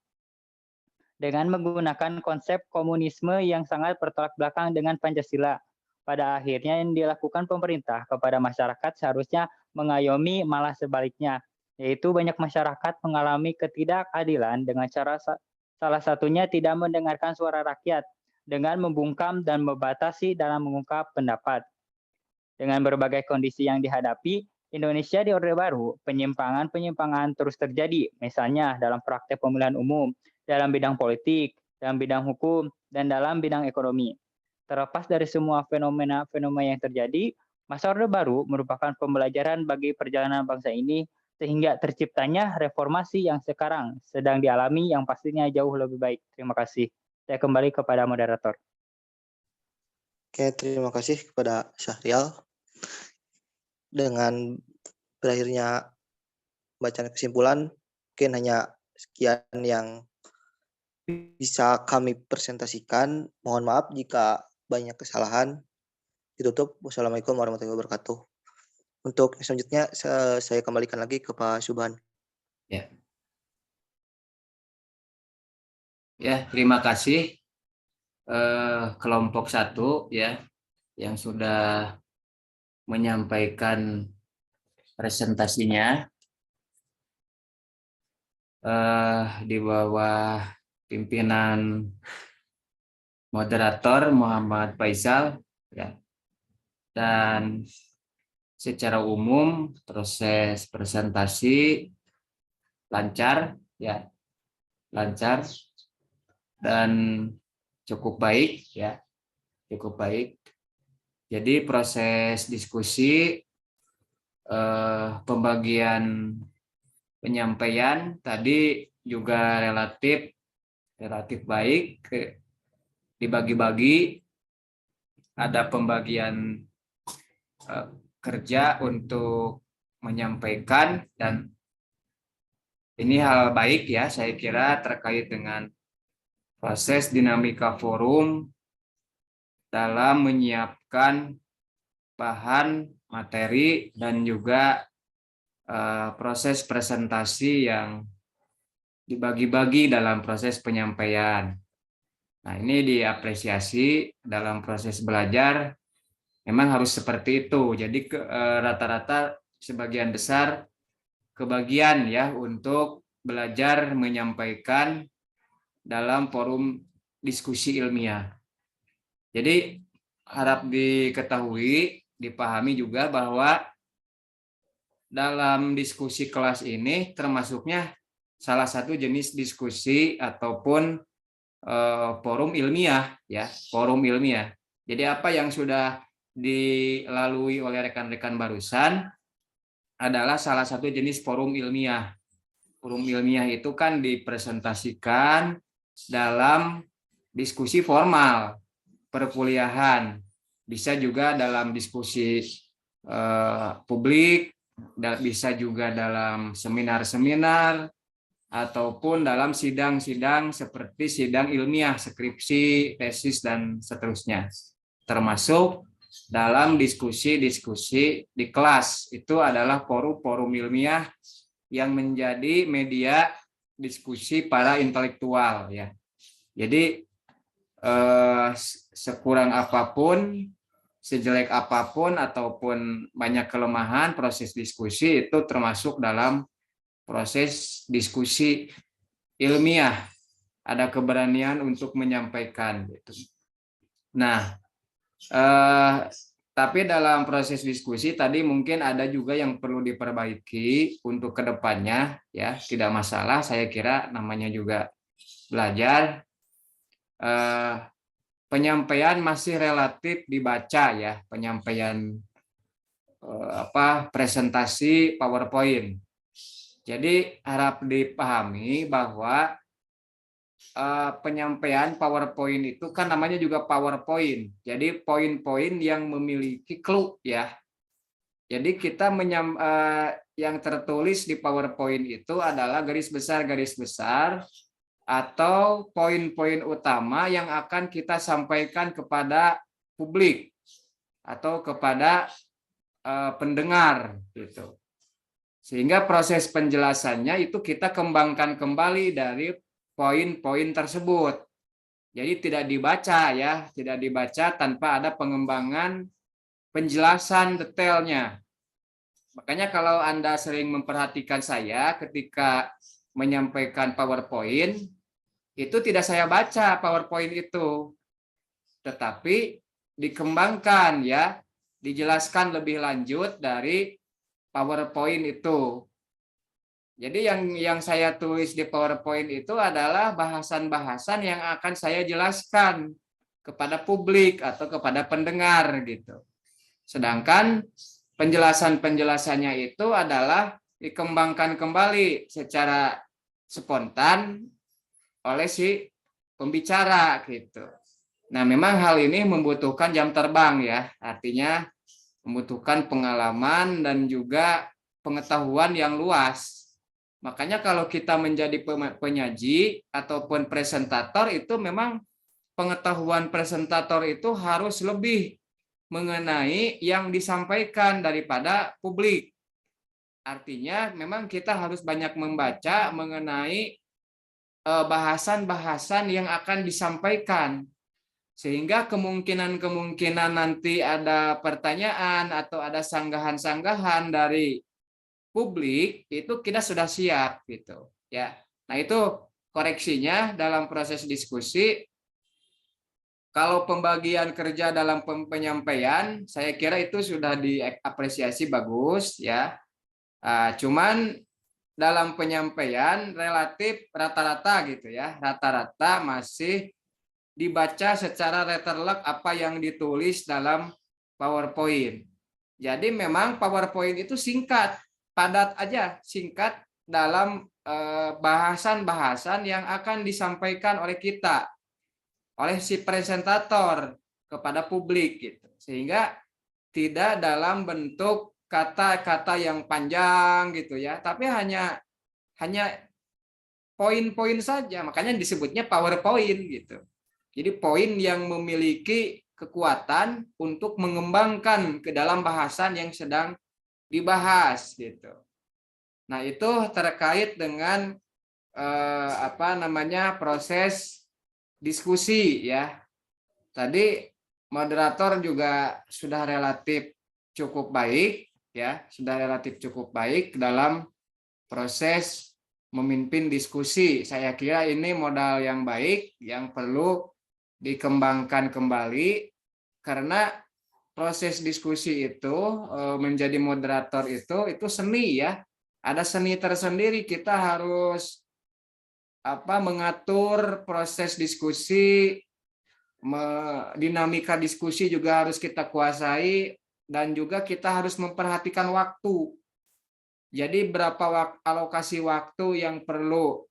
Dengan menggunakan konsep komunisme yang sangat bertolak belakang dengan Pancasila, pada akhirnya yang dilakukan pemerintah kepada masyarakat seharusnya mengayomi malah sebaliknya, yaitu banyak masyarakat mengalami ketidakadilan dengan cara salah satunya tidak mendengarkan suara rakyat dengan membungkam dan membatasi dalam mengungkap pendapat. Dengan berbagai kondisi yang dihadapi, Indonesia di Orde Baru, penyimpangan-penyimpangan terus terjadi, misalnya dalam praktek pemilihan umum, dalam bidang politik, dalam bidang hukum, dan dalam bidang ekonomi. Terlepas dari semua fenomena-fenomena yang terjadi, masa Orde Baru merupakan pembelajaran bagi perjalanan bangsa ini sehingga terciptanya reformasi yang sekarang sedang dialami yang pastinya jauh lebih baik. Terima kasih. Saya kembali kepada moderator. Oke, terima kasih kepada Syahrial. Dengan berakhirnya bacaan kesimpulan, mungkin hanya sekian yang bisa kami presentasikan. Mohon maaf jika banyak kesalahan. Ditutup. Wassalamualaikum warahmatullahi wabarakatuh. Untuk selanjutnya saya kembalikan lagi ke Pak Subhan. Ya. Ya, terima kasih kelompok 1 ya yang sudah menyampaikan presentasinya di bawah pimpinan moderator Muhammad Faisal ya. Dan secara umum proses presentasi lancar ya. Lancar dan cukup baik ya. Cukup baik. Jadi proses diskusi pembagian penyampaian tadi juga relatif baik, dibagi-bagi, ada pembagian kerja untuk menyampaikan, dan ini hal baik ya saya kira terkait dengan proses dinamika forum dalam menyiapkan bahan materi dan juga proses presentasi yang dibagi-bagi dalam proses penyampaian. Nah, ini diapresiasi dalam proses belajar, memang harus seperti itu. Jadi rata-rata sebagian besar kebagian ya untuk belajar menyampaikan dalam forum diskusi ilmiah. Jadi harap diketahui, dipahami juga bahwa dalam diskusi kelas ini termasuknya salah satu jenis diskusi ataupun forum ilmiah ya, forum ilmiah. Jadi apa yang sudah dilalui oleh rekan-rekan barusan adalah salah satu jenis forum ilmiah. Forum ilmiah itu kan dipresentasikan dalam diskusi formal perkuliahan, bisa juga dalam diskusi publik, bisa juga dalam seminar-seminar, ataupun dalam sidang-sidang seperti sidang ilmiah, skripsi, tesis, dan seterusnya. Termasuk dalam diskusi-diskusi di kelas. Itu adalah forum-forum ilmiah yang menjadi media diskusi para intelektual ya. Jadi sekurang apapun, sejelek apapun ataupun banyak kelemahan, proses diskusi itu termasuk dalam proses diskusi ilmiah. Ada keberanian untuk menyampaikan gitu. Nah, tapi dalam proses diskusi tadi mungkin ada juga yang perlu diperbaiki untuk kedepannya ya, tidak masalah, saya kira namanya juga belajar. Penyampaian masih relatif dibaca ya, penyampaian presentasi PowerPoint. Jadi harap dipahami bahwa penyampaian PowerPoint itu kan namanya juga PowerPoint. Jadi poin-poin yang memiliki clue ya. Jadi kita yang tertulis di PowerPoint itu adalah garis besar atau poin-poin utama yang akan kita sampaikan kepada publik atau kepada pendengar gitu. Sehingga proses penjelasannya itu kita kembangkan kembali dari poin-poin tersebut. Jadi tidak dibaca ya, tidak dibaca tanpa ada pengembangan penjelasan detailnya. Makanya kalau Anda sering memperhatikan saya ketika menyampaikan PowerPoint, itu tidak saya baca PowerPoint itu, tetapi dikembangkan ya, dijelaskan lebih lanjut dari PowerPoint itu. Jadi yang saya tulis di PowerPoint itu adalah bahasan-bahasan yang akan saya jelaskan kepada publik atau kepada pendengar gitu. Sedangkan penjelasan-penjelasannya itu adalah dikembangkan kembali secara spontan oleh si pembicara gitu. Nah, memang hal ini membutuhkan jam terbang ya, artinya membutuhkan pengalaman dan juga pengetahuan yang luas. Makanya kalau kita menjadi penyaji ataupun presentator itu memang pengetahuan presentator itu harus lebih mengenai yang disampaikan daripada publik. Artinya memang kita harus banyak membaca mengenai bahasan-bahasan yang akan disampaikan. Sehingga kemungkinan-kemungkinan nanti ada pertanyaan atau ada sanggahan-sanggahan dari publik itu kita sudah siap gitu ya. Nah, itu koreksinya dalam proses diskusi. Kalau pembagian kerja dalam penyampaian, saya kira itu sudah diapresiasi bagus ya. Cuman dalam penyampaian relatif rata-rata gitu ya, rata-rata masih dibaca secara letterlock apa yang ditulis dalam PowerPoint. Jadi memang PowerPoint itu singkat, padat aja, singkat dalam bahasan-bahasan yang akan disampaikan oleh kita, oleh si presentator kepada publik gitu. Sehingga tidak dalam bentuk kata-kata yang panjang gitu ya, tapi hanya poin-poin saja, makanya disebutnya PowerPoint gitu. Jadi poin yang memiliki kekuatan untuk mengembangkan ke dalam bahasan yang sedang dibahas gitu. Nah, itu terkait dengan proses diskusi ya. Tadi moderator juga sudah relatif cukup baik ya, sudah relatif cukup baik dalam proses memimpin diskusi. Saya kira ini modal yang baik yang perlu dikembangkan kembali, karena proses diskusi itu menjadi moderator itu seni ya. Ada seni tersendiri, kita harus mengatur proses diskusi, dinamika diskusi juga harus kita kuasai, dan juga kita harus memperhatikan waktu. Jadi berapa alokasi waktu yang perlu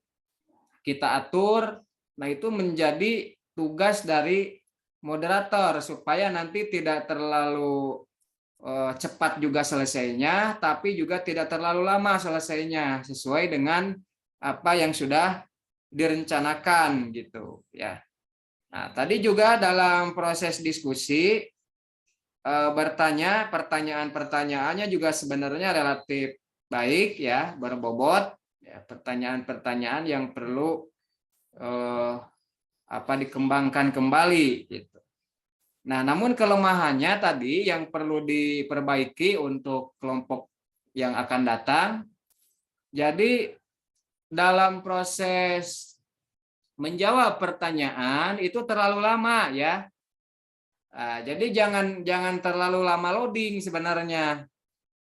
kita atur, nah itu menjadi tugas dari moderator supaya nanti tidak terlalu cepat juga selesainya, tapi juga tidak terlalu lama selesainya, sesuai dengan apa yang sudah direncanakan gitu ya. Nah, tadi juga dalam proses diskusi pertanyaan-pertanyaannya juga sebenarnya relatif baik ya, berbobot Ya, pertanyaan-pertanyaan yang perlu dikembangkan kembali gitu. Nah, namun kelemahannya tadi yang perlu diperbaiki untuk kelompok yang akan datang. Jadi dalam proses menjawab pertanyaan itu terlalu lama ya. Jadi jangan terlalu lama loading sebenarnya.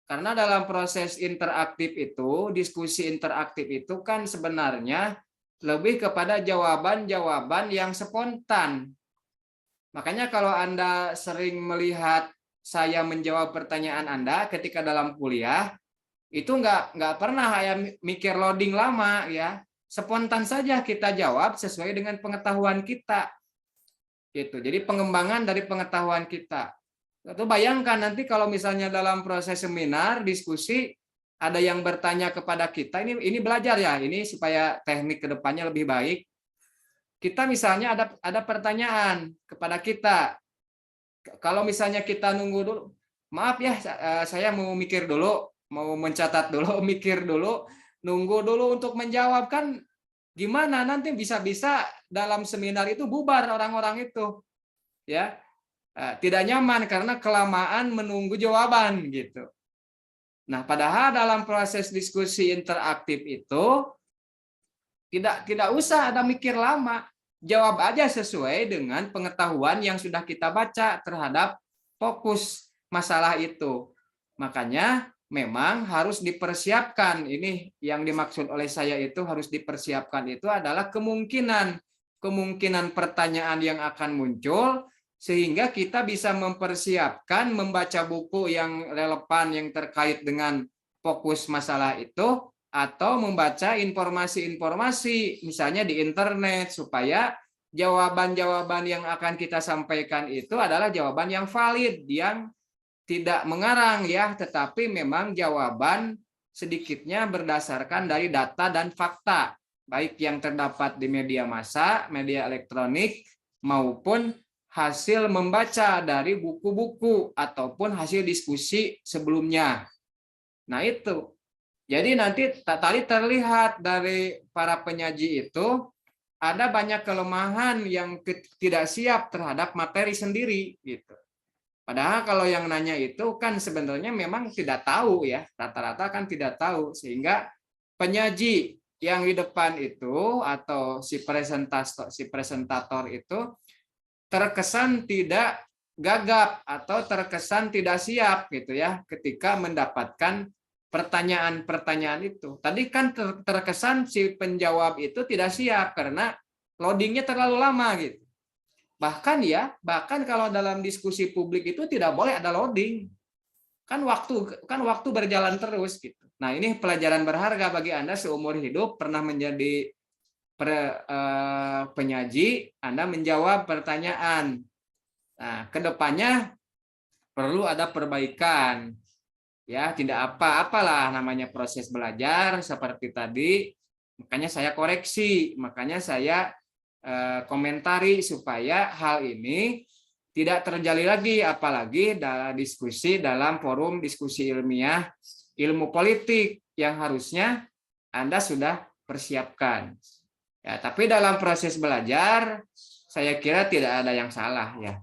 Karena dalam proses interaktif itu, diskusi interaktif itu kan sebenarnya lebih kepada jawaban-jawaban yang spontan. Makanya kalau Anda sering melihat saya menjawab pertanyaan Anda ketika dalam kuliah, itu nggak pernah saya mikir loading lama ya. Spontan saja kita jawab sesuai dengan pengetahuan kita. Gitu. Jadi pengembangan dari pengetahuan kita. Atau bayangkan nanti kalau misalnya dalam proses seminar, diskusi, ada yang bertanya kepada kita, ini belajar ya, ini supaya teknik kedepannya lebih baik. Kita misalnya ada pertanyaan kepada kita. Kalau misalnya kita nunggu dulu, maaf ya, saya mau mikir dulu, mau mencatat dulu, mikir dulu, nunggu dulu untuk menjawab, kan gimana nanti bisa-bisa dalam seminar itu bubar orang-orang itu. Ya. Tidak nyaman karena kelamaan menunggu jawaban gitu. Nah, padahal dalam proses diskusi interaktif itu tidak usah ada mikir lama. Jawab aja sesuai dengan pengetahuan yang sudah kita baca terhadap fokus masalah itu. Makanya memang harus dipersiapkan. Ini yang dimaksud oleh saya itu harus dipersiapkan itu adalah kemungkinan pertanyaan yang akan muncul, sehingga kita bisa mempersiapkan membaca buku yang relevan yang terkait dengan fokus masalah itu, atau membaca informasi-informasi misalnya di internet, supaya jawaban-jawaban yang akan kita sampaikan itu adalah jawaban yang valid, yang tidak mengarang ya, tetapi memang jawaban sedikitnya berdasarkan dari data dan fakta, baik yang terdapat di media massa, media elektronik, maupun hasil membaca dari buku-buku ataupun hasil diskusi sebelumnya. Nah itu. Jadi nanti tadi terlihat dari para penyaji itu ada banyak kelemahan yang tidak siap terhadap materi sendiri gitu. Padahal kalau yang nanya itu kan sebenarnya memang tidak tahu ya, rata-rata kan tidak tahu, sehingga penyaji yang di depan itu atau si presentator itu terkesan tidak gagap atau terkesan tidak siap gitu ya ketika mendapatkan pertanyaan-pertanyaan itu. Tadi kan terkesan si penjawab itu tidak siap karena loadingnya terlalu lama gitu. Bahkan kalau dalam diskusi publik itu tidak boleh ada loading. Kan waktu berjalan terus gitu. Nah, ini pelajaran berharga bagi Anda seumur hidup pernah menjadi penyaji, Anda menjawab pertanyaan. Nah, kedepannya perlu ada perbaikan. Ya, tidak apa-apalah namanya proses belajar seperti tadi. Makanya saya koreksi, makanya saya komentari supaya hal ini tidak terjadi lagi, apalagi dalam diskusi dalam forum diskusi ilmiah ilmu politik yang harusnya Anda sudah persiapkan. Ya, tapi dalam proses belajar, saya kira tidak ada yang salah ya,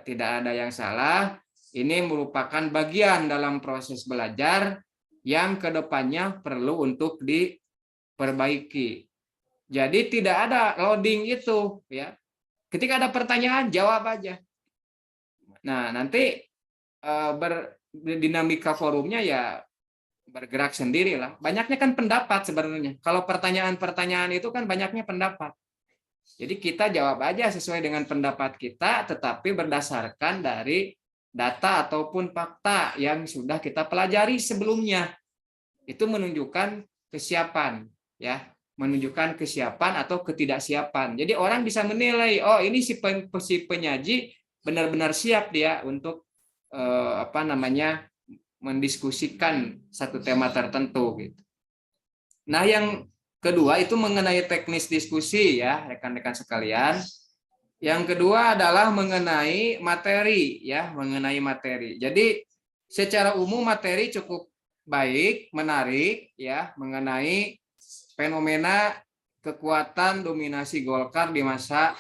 tidak ada yang salah. Ini merupakan bagian dalam proses belajar yang kedepannya perlu untuk diperbaiki. Jadi tidak ada loading itu ya. Ketika ada pertanyaan jawab aja. Nah nanti dinamika forumnya ya bergerak sendirilah. Banyaknya kan pendapat sebenarnya. Kalau pertanyaan-pertanyaan itu kan banyaknya pendapat. Jadi kita jawab aja sesuai dengan pendapat kita, tetapi berdasarkan dari data ataupun fakta yang sudah kita pelajari sebelumnya. Itu menunjukkan kesiapan, ya, menunjukkan kesiapan atau ketidaksiapan. Jadi orang bisa menilai, oh ini si penyaji benar-benar siap dia untuk mendiskusikan satu tema tertentu gitu. Nah, yang kedua itu mengenai teknis diskusi ya, rekan-rekan sekalian. Yang kedua adalah mengenai materi ya, mengenai materi. Jadi secara umum materi cukup baik, menarik ya, mengenai fenomena kekuatan dominasi Golkar di masa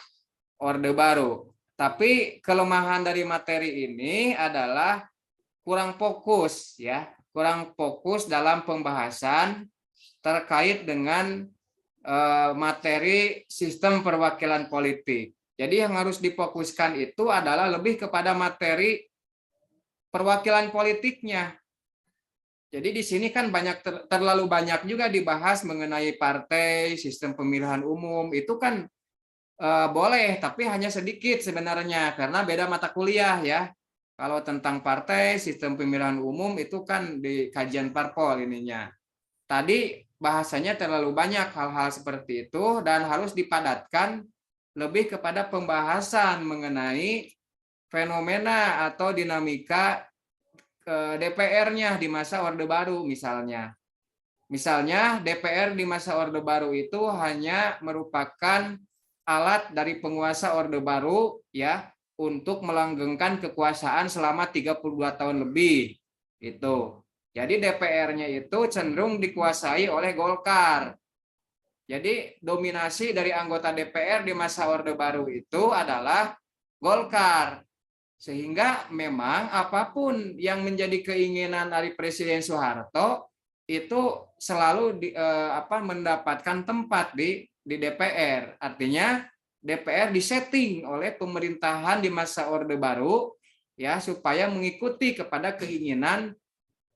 Orde Baru. Tapi kelemahan dari materi ini adalah kurang fokus ya, kurang fokus dalam pembahasan terkait dengan materi sistem perwakilan politik. Jadi yang harus difokuskan itu adalah lebih kepada materi perwakilan politiknya. Jadi di sini kan terlalu banyak juga dibahas mengenai partai, sistem pemilihan umum, itu kan boleh, tapi hanya sedikit sebenarnya karena beda mata kuliah ya. Kalau tentang partai, sistem pemilihan umum itu kan di kajian parpol ininya. Tadi bahasanya terlalu banyak hal-hal seperti itu dan harus dipadatkan lebih kepada pembahasan mengenai fenomena atau dinamika DPR-nya di masa Orde Baru misalnya. Misalnya DPR di masa Orde Baru itu hanya merupakan alat dari penguasa Orde Baru ya untuk melanggengkan kekuasaan selama 32 tahun lebih. Itu. Jadi DPR-nya itu cenderung dikuasai oleh Golkar. Jadi dominasi dari anggota DPR di masa Orde Baru itu adalah Golkar. Sehingga memang apapun yang menjadi keinginan dari Presiden Soeharto itu selalu mendapatkan tempat di DPR. Artinya DPR disetting oleh pemerintahan di masa Orde Baru ya supaya mengikuti kepada keinginan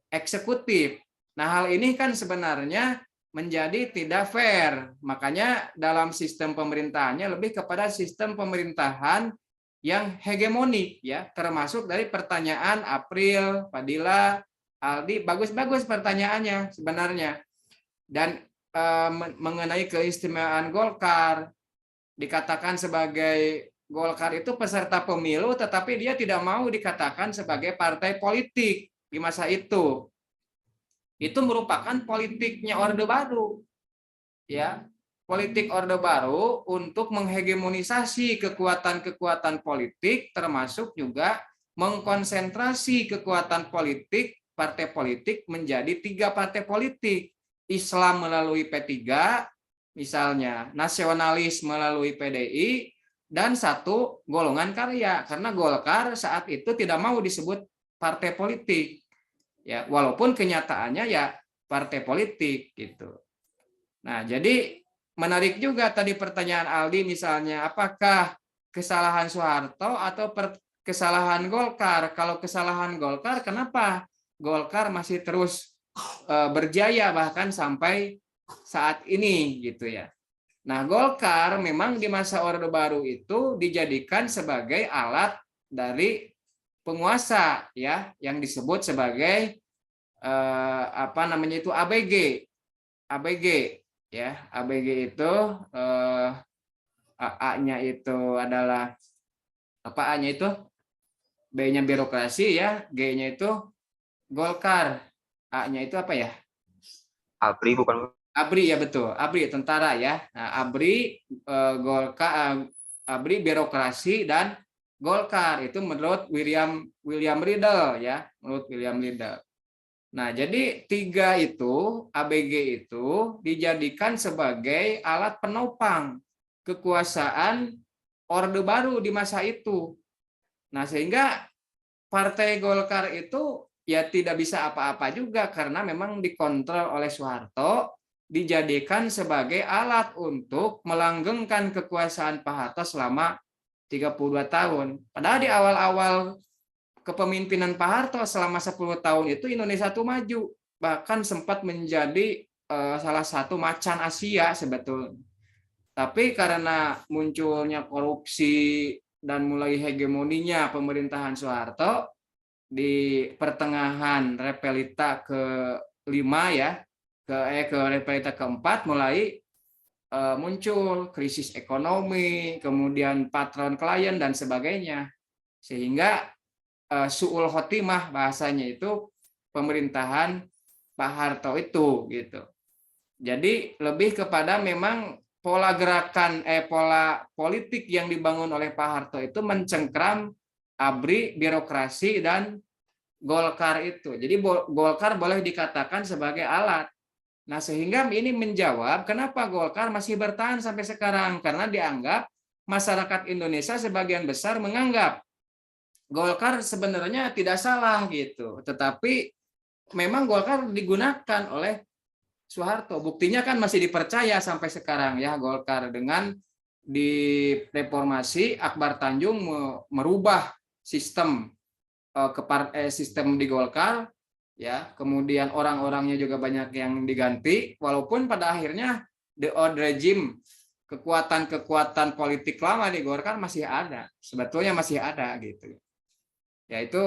eksekutif. Nah, hal ini kan sebenarnya menjadi tidak fair. Makanya dalam sistem pemerintahannya lebih kepada sistem pemerintahan yang hegemonik ya, termasuk dari pertanyaan April, Fadila, Aldi, bagus-bagus pertanyaannya sebenarnya. Dan mengenai keistimewaan Golkar, dikatakan sebagai Golkar itu peserta pemilu, tetapi dia tidak mau dikatakan sebagai partai politik di masa itu. Itu merupakan politiknya Orde Baru. Ya, politik Orde Baru untuk menghegemonisasi kekuatan-kekuatan politik, termasuk juga mengkonsentrasi kekuatan politik, partai politik menjadi 3 partai politik. Islam melalui P3, misalnya, nasionalis melalui PDI, dan 1 golongan karya. Karena Golkar saat itu tidak mau disebut partai politik. Ya, walaupun kenyataannya ya partai politik gitu. Nah, jadi menarik juga tadi pertanyaan Aldi misalnya, apakah kesalahan Soeharto atau kesalahan Golkar? Kalau kesalahan Golkar, kenapa Golkar masih terus berjaya bahkan sampai saat ini gitu ya. Nah, Golkar memang di masa Orde Baru itu dijadikan sebagai alat dari penguasa ya, yang disebut sebagai ABG. ABG ya, ABG itu A-nya itu adalah apa, A-nya itu B-nya birokrasi ya, G-nya itu Golkar, A-nya itu apa ya? ABRI bukan? ABRI ya, betul, ABRI tentara ya. Nah, ABRI Golkar, ABRI birokrasi dan Golkar itu menurut William Riddle ya, menurut William Riddle. Nah, jadi 3 itu, ABG itu dijadikan sebagai alat penopang kekuasaan Orde Baru di masa itu. Nah, sehingga Partai Golkar itu ya tidak bisa apa-apa juga karena memang dikontrol oleh Soeharto, dijadikan sebagai alat untuk melanggengkan kekuasaan Pak Harto selama 32 tahun. Padahal di awal-awal kepemimpinan Pak Harto selama 10 tahun itu Indonesia itu maju, bahkan sempat menjadi salah satu macan Asia sebetulnya. Tapi karena munculnya korupsi dan mulai hegemoninya pemerintahan Soeharto di pertengahan Repelita ke-5 ya, ke Repelita ke-4 mulai muncul krisis ekonomi, kemudian patron klien dan sebagainya. Sehingga su'ul khotimah bahasanya itu pemerintahan Pak Harto itu gitu. Jadi lebih kepada memang pola gerakan pola politik yang dibangun oleh Pak Harto itu mencengkram ABRI, birokrasi dan Golkar itu. Jadi Golkar boleh dikatakan sebagai alat Nah, sehingga ini menjawab kenapa Golkar masih bertahan sampai sekarang, karena dianggap masyarakat Indonesia sebagian besar menganggap Golkar sebenarnya tidak salah gitu, tetapi memang Golkar digunakan oleh Soeharto. Buktinya kan masih dipercaya sampai sekarang ya Golkar, dengan di reformasi Akbar Tanjung merubah sistem sistem di Golkar ya, kemudian orang-orangnya juga banyak yang diganti, walaupun pada akhirnya the old regime, kekuatan-kekuatan politik lama di Golkar masih ada, sebetulnya masih ada gitu. Yaitu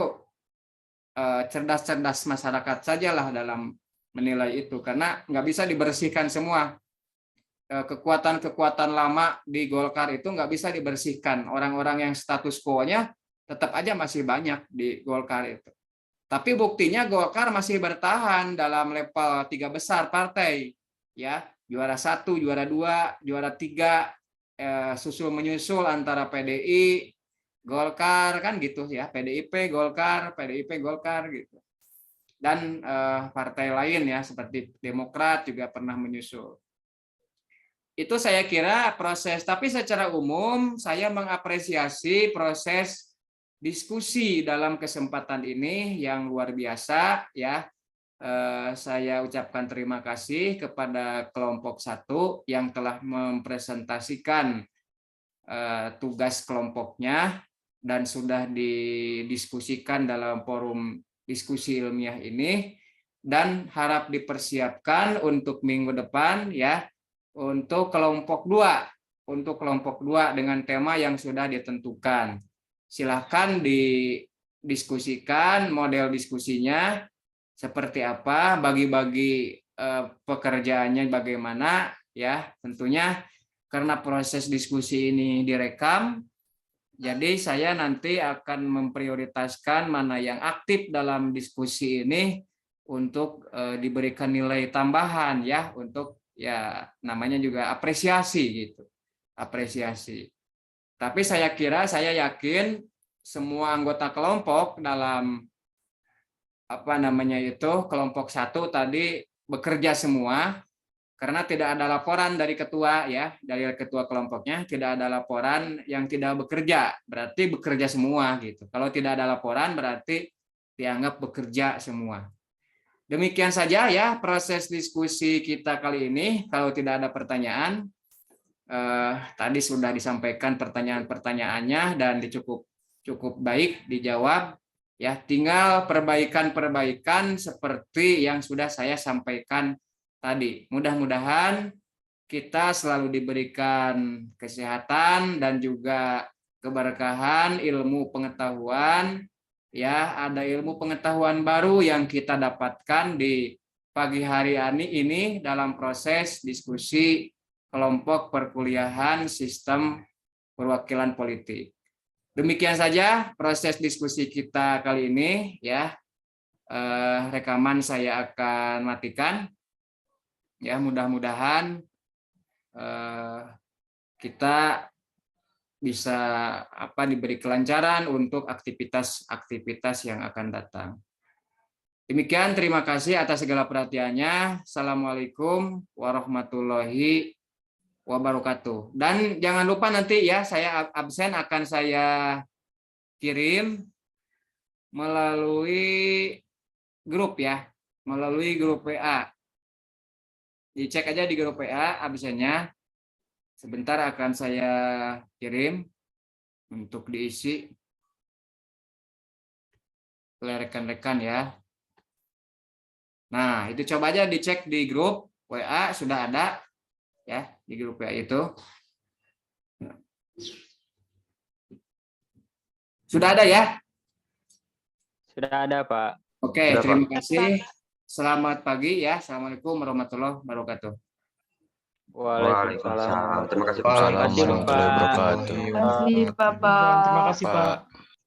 cerdas-cerdas masyarakat sajalah dalam menilai itu, karena nggak bisa dibersihkan semua. Kekuatan-kekuatan lama di Golkar itu nggak bisa dibersihkan. Orang-orang yang status quo-nya tetap aja masih banyak di Golkar itu. Tapi buktinya Golkar masih bertahan dalam level 3 besar partai, ya, juara 1, juara 2, juara 3, susul menyusul antara PDI, Golkar kan gitu ya, PDIP, Golkar gitu. Dan partai lain ya seperti Demokrat juga pernah menyusul. Itu saya kira proses, tapi secara umum saya mengapresiasi proses diskusi dalam kesempatan ini yang luar biasa ya. Saya ucapkan terima kasih kepada kelompok 1 yang telah mempresentasikan tugas kelompoknya dan sudah didiskusikan dalam forum diskusi ilmiah ini, dan harap dipersiapkan untuk minggu depan ya untuk kelompok 2 dengan tema yang sudah ditentukan. Silahkan didiskusikan model diskusinya seperti apa, bagi-bagi pekerjaannya bagaimana ya, tentunya karena proses diskusi ini direkam. Jadi saya nanti akan memprioritaskan mana yang aktif dalam diskusi ini untuk diberikan nilai tambahan ya, untuk ya namanya juga apresiasi gitu. Apresiasi. Tapi saya yakin semua anggota kelompok dalam kelompok 1 tadi bekerja semua, karena tidak ada laporan dari ketua ya, dari ketua kelompoknya tidak ada laporan yang tidak bekerja, berarti bekerja semua gitu. Kalau tidak ada laporan berarti dianggap bekerja semua. Demikian saja ya proses diskusi kita kali ini. Kalau tidak ada pertanyaan, tadi sudah disampaikan pertanyaan-pertanyaannya dan cukup baik dijawab. Ya, tinggal perbaikan-perbaikan seperti yang sudah saya sampaikan tadi. Mudah-mudahan kita selalu diberikan kesehatan dan juga keberkahan ilmu pengetahuan. Ya, ada ilmu pengetahuan baru yang kita dapatkan di pagi hari ini dalam proses diskusi kelompok perkuliahan sistem perwakilan politik. Demikian saja proses diskusi kita kali ini ya. Rekaman saya akan matikan. Ya, mudah-mudahan kita bisa diberi kelancaran untuk aktivitas yang akan datang. Demikian, terima kasih atas segala perhatiannya. Assalamualaikum warahmatullahi wabarakatuh. Dan jangan lupa nanti ya, saya absen akan saya kirim melalui grup ya, melalui grup WA. Dicek aja di grup WA absennya. Sebentar akan saya kirim untuk diisi oleh rekan-rekan ya. Nah, itu coba aja dicek di grup WA, sudah ada ya di grup WA itu. Sudah ada ya? Sudah ada, Pak. Oke, terima kasih. Selamat pagi ya. Assalamualaikum warahmatullahi wabarakatuh. Waalaikumsalam. Terima kasih. Terima kasih, Pak. Warahmatullahi wabarakatuh. Terima kasih, Bapak. Terima kasih, Pak.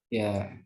Ya.